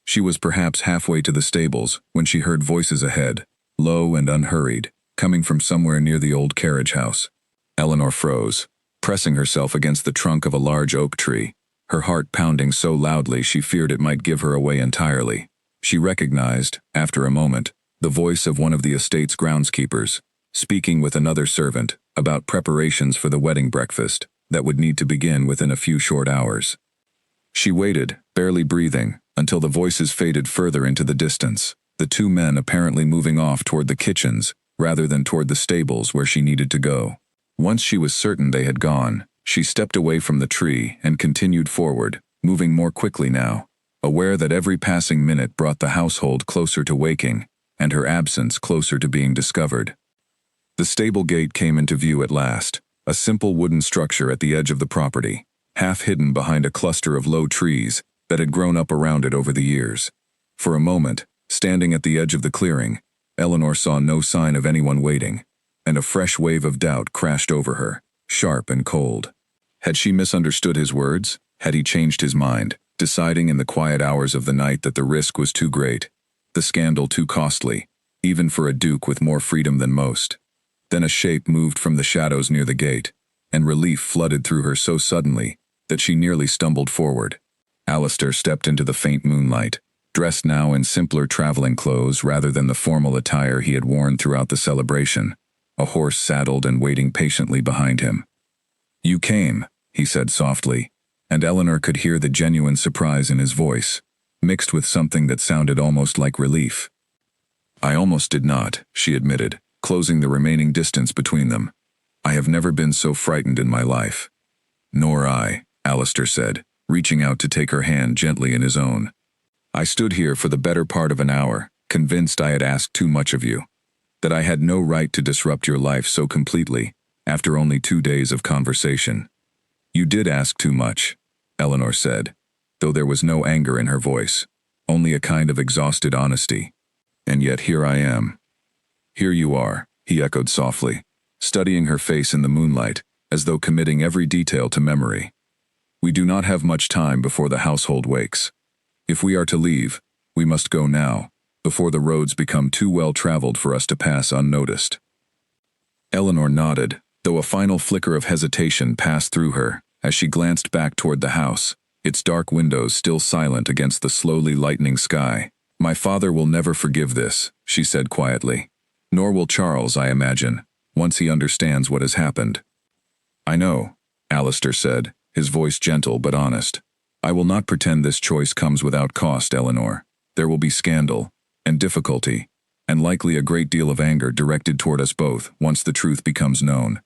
She was perhaps halfway to the stables when she heard voices ahead, low and unhurried, coming from somewhere near the old carriage house. Eleanor froze, pressing herself against the trunk of a large oak tree, her heart pounding so loudly she feared it might give her away entirely. She recognized, after a moment, the voice of one of the estate's groundskeepers, speaking with another servant about preparations for the wedding breakfast that would need to begin within a few short hours. She waited, barely breathing, until the voices faded further into the distance, the two men apparently moving off toward the kitchens rather than toward the stables where she needed to go. Once she was certain they had gone, she stepped away from the tree and continued forward, moving more quickly now, aware that every passing minute brought the household closer to waking, and her absence closer to being discovered. The stable gate came into view at last, a simple wooden structure at the edge of the property, half hidden behind a cluster of low trees that had grown up around it over the years. For a moment, standing at the edge of the clearing, Eleanor saw no sign of anyone waiting, and a fresh wave of doubt crashed over her, sharp and cold. Had she misunderstood his words? Had he changed his mind, deciding in the quiet hours of the night that the risk was too great, the scandal too costly, even for a duke with more freedom than most? Then a shape moved from the shadows near the gate, and relief flooded through her so suddenly that she nearly stumbled forward. Alistair stepped into the faint moonlight, dressed now in simpler traveling clothes rather than the formal attire he had worn throughout the celebration, a horse saddled and waiting patiently behind him. "You came," he said softly, and Eleanor could hear the genuine surprise in his voice, mixed with something that sounded almost like relief. "I almost did not," she admitted, closing the remaining distance between them. "I have never been so frightened in my life." "Nor I," Alistair said, reaching out to take her hand gently in his own. "I stood here for the better part of an hour, convinced I had asked too much of you, that I had no right to disrupt your life so completely, after only 2 days of conversation." "You did ask too much," Eleanor said, though there was no anger in her voice, only a kind of exhausted honesty. "And yet here I am." "Here you are," he echoed softly, studying her face in the moonlight, as though committing every detail to memory. "We do not have much time before the household wakes. If we are to leave, we must go now, before the roads become too well traveled for us to pass unnoticed." Eleanor nodded, though a final flicker of hesitation passed through her as she glanced back toward the house, its dark windows still silent against the slowly lightening sky. "My father will never forgive this," she said quietly. "Nor will Charles, I imagine, once he understands what has happened." "I know," Alistair said, his voice gentle but honest. "I will not pretend this choice comes without cost, Eleanor. There will be scandal, and difficulty, and likely a great deal of anger directed toward us both once the truth becomes known.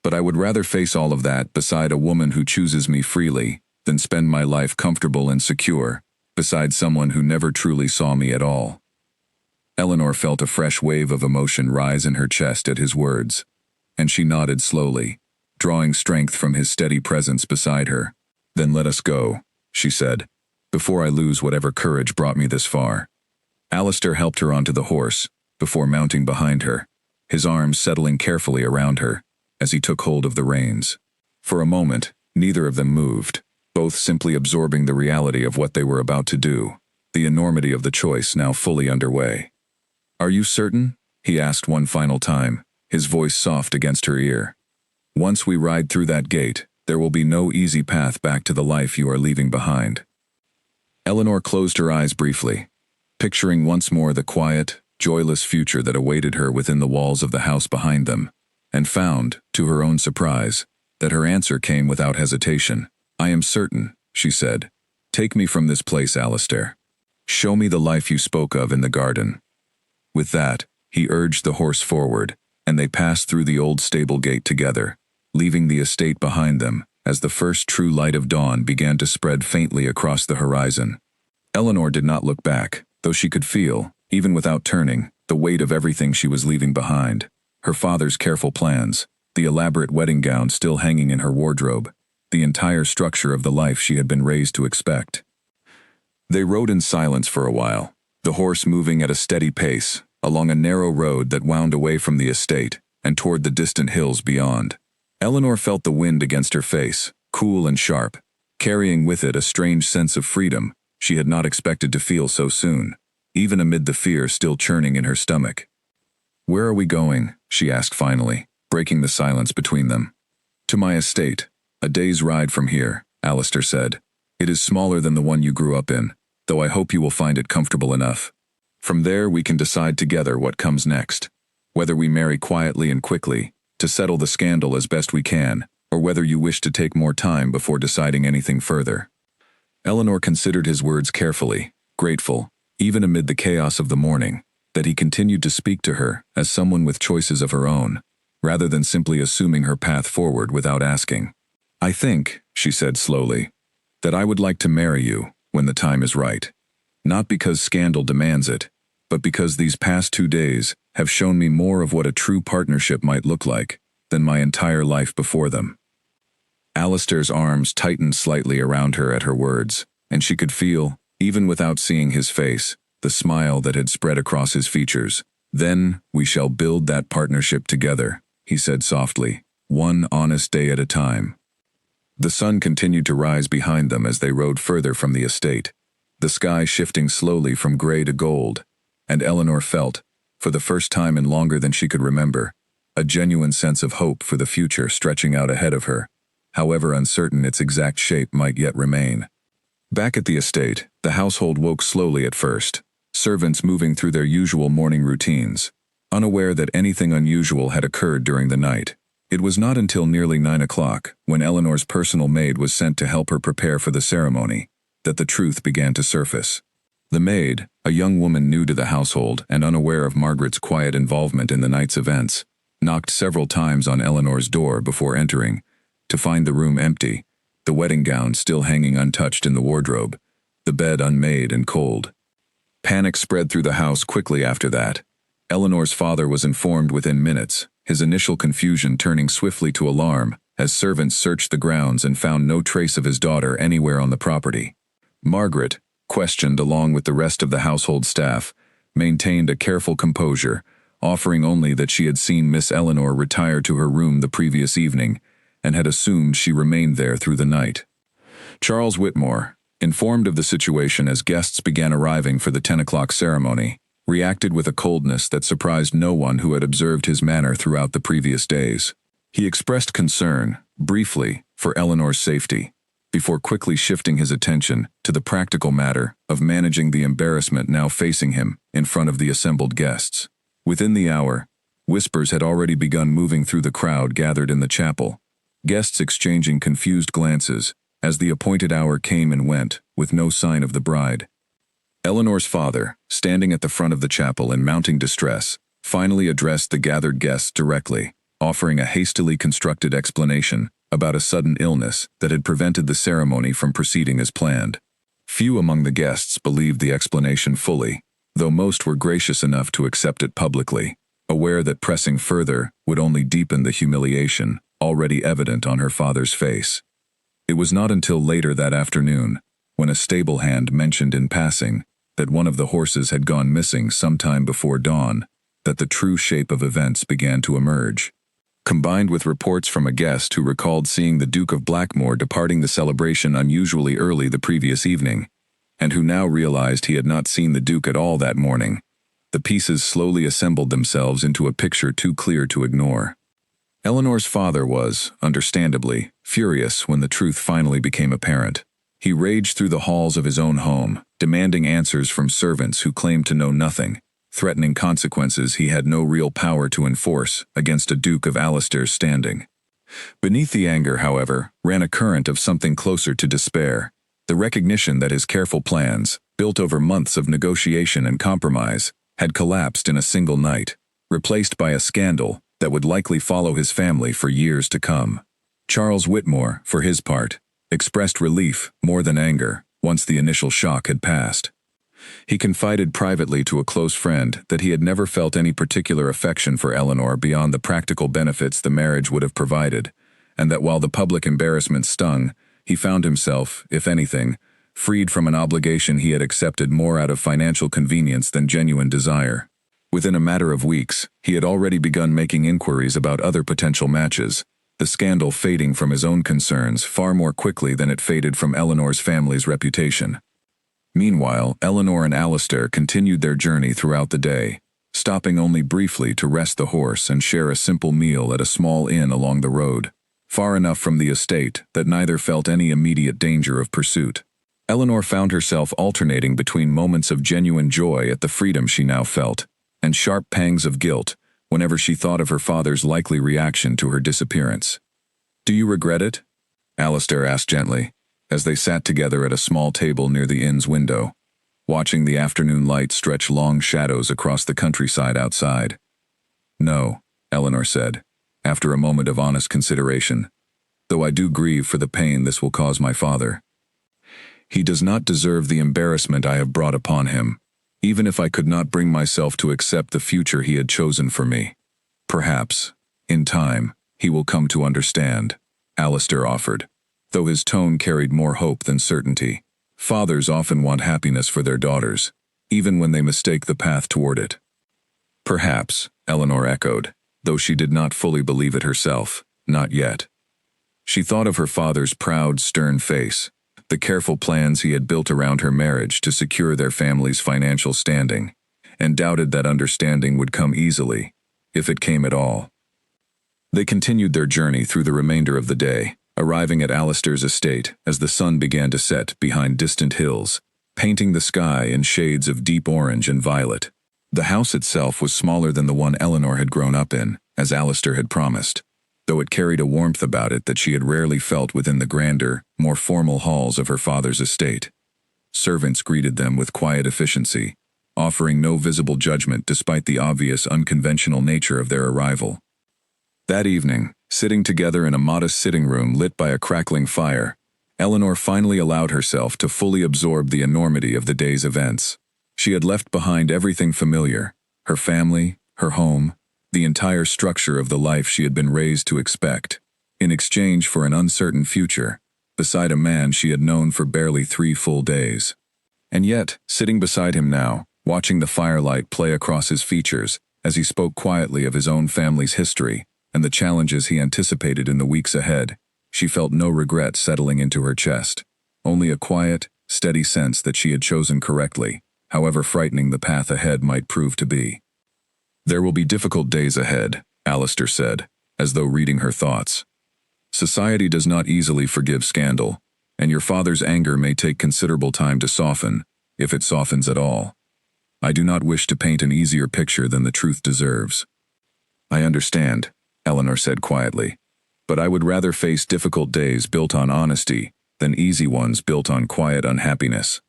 But I would rather face all of that beside a woman who chooses me freely than spend my life comfortable and secure beside someone who never truly saw me at all." Eleanor felt a fresh wave of emotion rise in her chest at his words, and she nodded slowly, drawing strength from his steady presence beside her. "Then let us go," she said, "before I lose whatever courage brought me this far." Alistair helped her onto the horse, before mounting behind her, his arms settling carefully around her, as he took hold of the reins. For a moment, neither of them moved, both simply absorbing the reality of what they were about to do, the enormity of the choice now fully underway. "Are you certain?" he asked one final time, his voice soft against her ear. Once we ride through that gate, there will be no easy path back to the life you are leaving behind." Eleanor closed her eyes briefly, picturing once more the quiet, joyless future that awaited her within the walls of the house behind them, and found, to her own surprise, that her answer came without hesitation. "I am certain," she said. "Take me from this place, Alistair. Show me the life you spoke of in the garden." With that, he urged the horse forward, and they passed through the old stable gate together, leaving the estate behind them as the first true light of dawn began to spread faintly across the horizon. Eleanor did not look back, though she could feel, even without turning, the weight of everything she was leaving behind. Her father's careful plans, the elaborate wedding gown still hanging in her wardrobe, the entire structure of the life she had been raised to expect. They rode in silence for a while, the horse moving at a steady pace, along a narrow road that wound away from the estate and toward the distant hills beyond. Eleanor felt the wind against her face, cool and sharp, carrying with it a strange sense of freedom she had not expected to feel so soon, even amid the fear still churning in her stomach. "Where are we going?" she asked finally, breaking the silence between them. "To my estate, a day's ride from here," Alistair said. "It is smaller than the one you grew up in, though I hope you will find it comfortable enough. From there we can decide together what comes next, whether we marry quietly and quickly, to settle the scandal as best we can, or whether you wish to take more time before deciding anything further." Eleanor considered his words carefully, grateful, even amid the chaos of the morning, that he continued to speak to her as someone with choices of her own, rather than simply assuming her path forward without asking. "I think," she said slowly, "that I would like to marry you when the time is right. Not because scandal demands it, but because these past 2 days have shown me more of what a true partnership might look like than my entire life before them." Alistair's arms tightened slightly around her at her words, and she could feel, even without seeing his face, the smile that had spread across his features. "Then we shall build that partnership together," he said softly, "one honest day at a time." The sun continued to rise behind them as they rode further from the estate, the sky shifting slowly from gray to gold, and Eleanor felt, for the first time in longer than she could remember, a genuine sense of hope for the future stretching out ahead of her, however uncertain its exact shape might yet remain. Back at the estate, the household woke slowly at first, servants moving through their usual morning routines, unaware that anything unusual had occurred during the night. It was not until nearly 9 o'clock, when Eleanor's personal maid was sent to help her prepare for the ceremony, that the truth began to surface. The maid, a young woman new to the household and unaware of Margaret's quiet involvement in the night's events, knocked several times on Eleanor's door before entering, to find the room empty, the wedding gown still hanging untouched in the wardrobe, the bed unmade and cold. Panic spread through the house quickly after that. Eleanor's father was informed within minutes, his initial confusion turning swiftly to alarm as servants searched the grounds and found no trace of his daughter anywhere on the property. Margaret, questioned along with the rest of the household staff, maintained a careful composure, offering only that she had seen Miss Eleanor retire to her room the previous evening and had assumed she remained there through the night. Charles Whitmore, informed of the situation as guests began arriving for the 10 o'clock ceremony, reacted with a coldness that surprised no one who had observed his manner throughout the previous days. He expressed concern, briefly, for Eleanor's safety, before quickly shifting his attention to the practical matter of managing the embarrassment now facing him in front of the assembled guests. Within the hour, whispers had already begun moving through the crowd gathered in the chapel, guests exchanging confused glances as the appointed hour came and went, with no sign of the bride. Eleanor's father, standing at the front of the chapel in mounting distress, finally addressed the gathered guests directly, offering a hastily constructed explanation about a sudden illness that had prevented the ceremony from proceeding as planned. Few among the guests believed the explanation fully, though most were gracious enough to accept it publicly, aware that pressing further would only deepen the humiliation already evident on her father's face. It was not until later that afternoon, when a stable hand mentioned in passing that one of the horses had gone missing sometime before dawn, that the true shape of events began to emerge. Combined with reports from a guest who recalled seeing the Duke of Blackmoor departing the celebration unusually early the previous evening, and who now realized he had not seen the Duke at all that morning, the pieces slowly assembled themselves into a picture too clear to ignore. Eleanor's father was, understandably, furious when the truth finally became apparent. He raged through the halls of his own home, demanding answers from servants who claimed to know nothing, threatening consequences he had no real power to enforce against a Duke of Alistair's standing. Beneath the anger, however, ran a current of something closer to despair, the recognition that his careful plans, built over months of negotiation and compromise, had collapsed in a single night, replaced by a scandal that would likely follow his family for years to come. Charles Whitmore, for his part, expressed relief more than anger once the initial shock had passed. He confided privately to a close friend that he had never felt any particular affection for Eleanor beyond the practical benefits the marriage would have provided, and that while the public embarrassment stung, he found himself, if anything, freed from an obligation he had accepted more out of financial convenience than genuine desire. Within a matter of weeks, he had already begun making inquiries about other potential matches, the scandal fading from his own concerns far more quickly than it faded from Eleanor's family's reputation. Meanwhile, Eleanor and Alistair continued their journey throughout the day, stopping only briefly to rest the horse and share a simple meal at a small inn along the road, far enough from the estate that neither felt any immediate danger of pursuit. Eleanor found herself alternating between moments of genuine joy at the freedom she now felt, and sharp pangs of guilt whenever she thought of her father's likely reaction to her disappearance. "Do you regret it?" Alistair asked gently, as they sat together at a small table near the inn's window, watching the afternoon light stretch long shadows across the countryside outside. "No," Eleanor said, after a moment of honest consideration, "though I do grieve for the pain this will cause my father. He does not deserve the embarrassment I have brought upon him, even if I could not bring myself to accept the future he had chosen for me. Perhaps, in time, he will come to understand," Alistair offered, though his tone carried more hope than certainty. Fathers often want happiness for their daughters, even when they mistake the path toward it. "Perhaps," Eleanor echoed, though she did not fully believe it herself, not yet. She thought of her father's proud, stern face, the careful plans he had built around her marriage to secure their family's financial standing, and doubted that understanding would come easily, if it came at all. They continued their journey through the remainder of the day, arriving at Alistair's estate as the sun began to set behind distant hills, painting the sky in shades of deep orange and violet. The house itself was smaller than the one Eleanor had grown up in, as Alistair had promised, though it carried a warmth about it that she had rarely felt within the grander, more formal halls of her father's estate. Servants greeted them with quiet efficiency, offering no visible judgment despite the obvious unconventional nature of their arrival. That evening, sitting together in a modest sitting room lit by a crackling fire, Eleanor finally allowed herself to fully absorb the enormity of the day's events. She had left behind everything familiar, her family, her home, the entire structure of the life she had been raised to expect, in exchange for an uncertain future, beside a man she had known for barely 3 full days. And yet, sitting beside him now, watching the firelight play across his features as he spoke quietly of his own family's history and the challenges he anticipated in the weeks ahead, she felt no regret settling into her chest, only a quiet, steady sense that she had chosen correctly, however frightening the path ahead might prove to be. "There will be difficult days ahead," Alistair said, as though reading her thoughts. "Society does not easily forgive scandal, and your father's anger may take considerable time to soften, if it softens at all. I do not wish to paint an easier picture than the truth deserves." "I understand," Eleanor said quietly, "but I would rather face difficult days built on honesty than easy ones built on quiet unhappiness.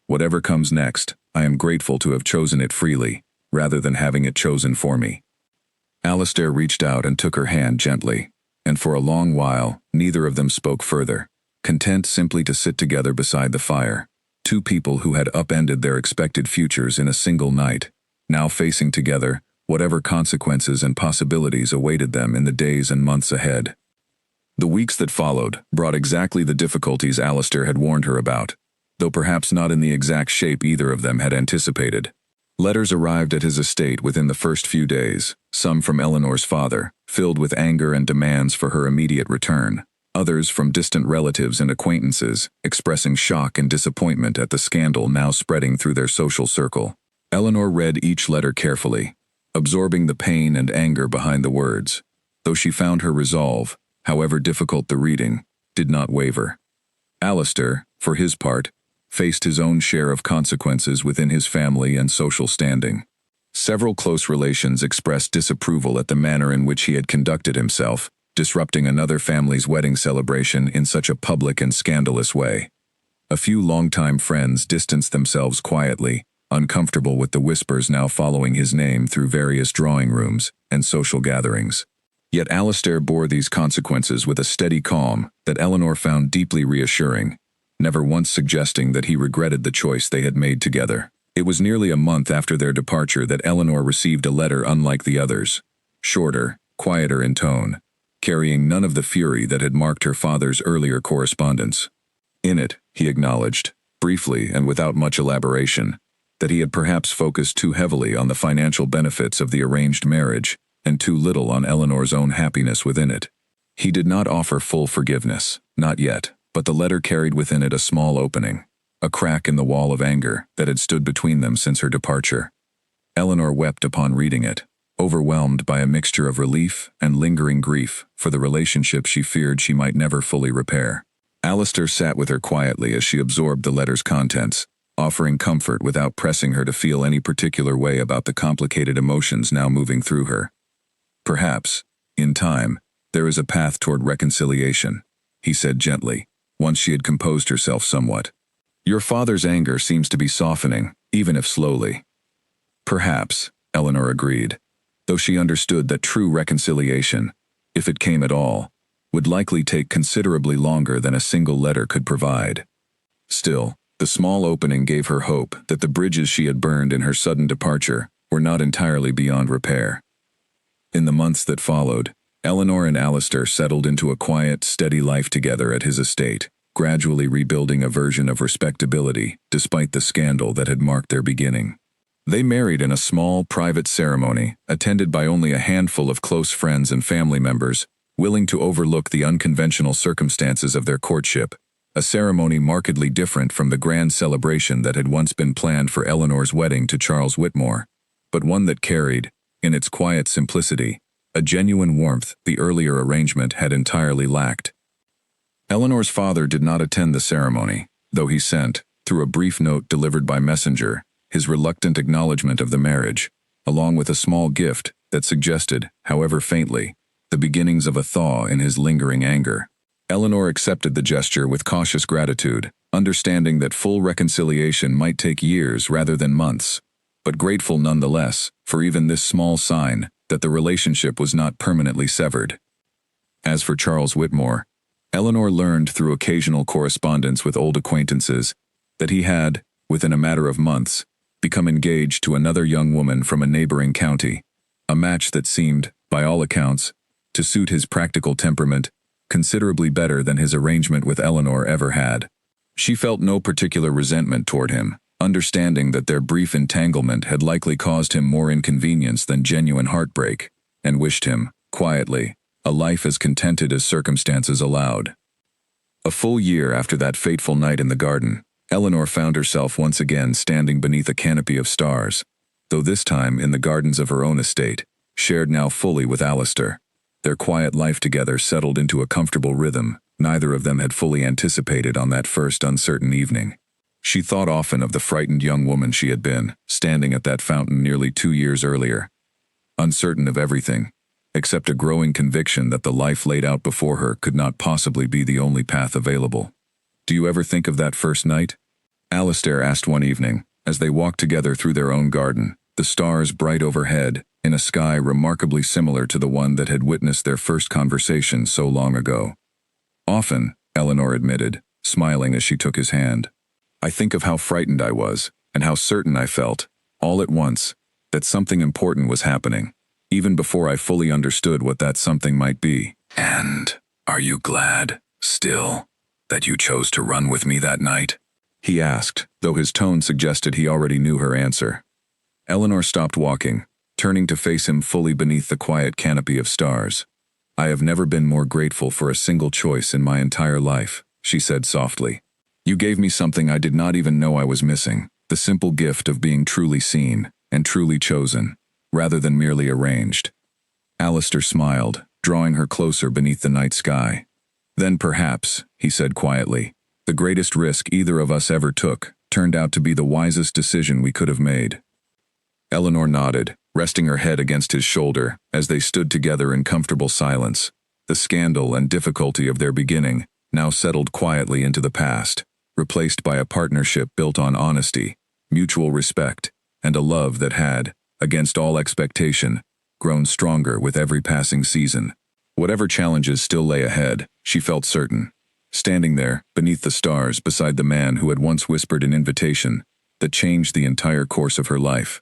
Whatever comes next, I am grateful to have chosen it freely, rather than having it chosen for me." Alistair reached out and took her hand gently, and for a long while, neither of them spoke further, content simply to sit together beside the fire, two people who had upended their expected futures in a single night, now facing together whatever consequences and possibilities awaited them in the days and months ahead. The weeks that followed brought exactly the difficulties Alistair had warned her about, though perhaps not in the exact shape either of them had anticipated. Letters arrived at his estate within the first few days, some from Eleanor's father, filled with anger and demands for her immediate return, others from distant relatives and acquaintances, expressing shock and disappointment at the scandal now spreading through their social circle. Eleanor read each letter carefully, absorbing the pain and anger behind the words. though she found her resolve, however difficult the reading, did not waver. Alistair, for his part, faced his own share of consequences within his family and social standing. Several close relations expressed disapproval at the manner in which he had conducted himself, disrupting another family's wedding celebration in such a public and scandalous way. A few longtime friends distanced themselves quietly, uncomfortable with the whispers now following his name through various drawing rooms and social gatherings. Yet Alistair bore these consequences with a steady calm that Eleanor found deeply reassuring, never once suggesting that he regretted the choice they had made together. It was nearly a month after their departure that Eleanor received a letter unlike the others, shorter, quieter in tone, carrying none of the fury that had marked her father's earlier correspondence. In it, he acknowledged, briefly and without much elaboration, that he had perhaps focused too heavily on the financial benefits of the arranged marriage and too little on Eleanor's own happiness within it. He did not offer full forgiveness, not yet, but the letter carried within it a small opening, a crack in the wall of anger that had stood between them since her departure. Eleanor wept upon reading it, overwhelmed by a mixture of relief and lingering grief for the relationship she feared she might never fully repair. Alistair sat with her quietly as she absorbed the letter's contents, offering comfort without pressing her to feel any particular way about the complicated emotions now moving through her. Perhaps, in time, there is a path toward reconciliation, he said gently, once she had composed herself somewhat. Your father's anger seems to be softening, even if slowly. Perhaps, Eleanor agreed, though she understood that true reconciliation, if it came at all, would likely take considerably longer than a single letter could provide. Still, the small opening gave her hope that the bridges she had burned in her sudden departure were not entirely beyond repair. In the months that followed, Eleanor and Alistair settled into a quiet, steady life together at his estate, gradually rebuilding a version of respectability despite the scandal that had marked their beginning. They married in a small, private ceremony, attended by only a handful of close friends and family members, willing to overlook the unconventional circumstances of their courtship, a ceremony markedly different from the grand celebration that had once been planned for Eleanor's wedding to Charles Whitmore, but one that carried, in its quiet simplicity, a genuine warmth the earlier arrangement had entirely lacked. Eleanor's father did not attend the ceremony, though he sent, through a brief note delivered by messenger, his reluctant acknowledgement of the marriage, along with a small gift that suggested, however faintly, the beginnings of a thaw in his lingering anger. Eleanor accepted the gesture with cautious gratitude, understanding that full reconciliation might take years rather than months, but grateful nonetheless for even this small sign that the relationship was not permanently severed. As for Charles Whitmore, Eleanor learned through occasional correspondence with old acquaintances that he had, within a matter of months, become engaged to another young woman from a neighboring county, a match that seemed, by all accounts, to suit his practical temperament considerably better than his arrangement with Eleanor ever had. She felt no particular resentment toward him, understanding that their brief entanglement had likely caused him more inconvenience than genuine heartbreak, and wished him, quietly, a life as contented as circumstances allowed. A full year after that fateful night in the garden, Eleanor found herself once again standing beneath a canopy of stars, though this time in the gardens of her own estate, shared now fully with Alistair. Their quiet life together settled into a comfortable rhythm neither of them had fully anticipated on that first uncertain evening. She thought often of the frightened young woman she had been, standing at that fountain nearly 2 years earlier, uncertain of everything, except a growing conviction that the life laid out before her could not possibly be the only path available. "Do you ever think of that first night?" Alistair asked one evening, as they walked together through their own garden, the stars bright overhead, in a sky remarkably similar to the one that had witnessed their first conversation so long ago. "Often," Eleanor admitted, smiling as she took his hand. "I think of how frightened I was, and how certain I felt, all at once, that something important was happening, even before I fully understood what that something might be." "And are you glad, still, that you chose to run with me that night?" he asked, though his tone suggested he already knew her answer. Eleanor stopped walking, turning to face him fully beneath the quiet canopy of stars. "I have never been more grateful for a single choice in my entire life," she said softly. "You gave me something I did not even know I was missing, the simple gift of being truly seen and truly chosen, rather than merely arranged." Alistair smiled, drawing her closer beneath the night sky. Then perhaps, he said quietly, the greatest risk either of us ever took turned out to be the wisest decision we could have made. Eleanor nodded, resting her head against his shoulder as they stood together in comfortable silence. The scandal and difficulty of their beginning now settled quietly into the past, replaced by a partnership built on honesty, mutual respect, and a love that had, against all expectation, grown stronger with every passing season. Whatever challenges still lay ahead, she felt certain. Standing there, beneath the stars, beside the man who had once whispered an invitation that changed the entire course of her life,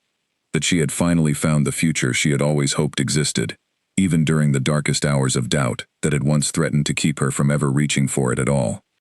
that she had finally found the future she had always hoped existed, even during the darkest hours of doubt that had once threatened to keep her from ever reaching for it at all.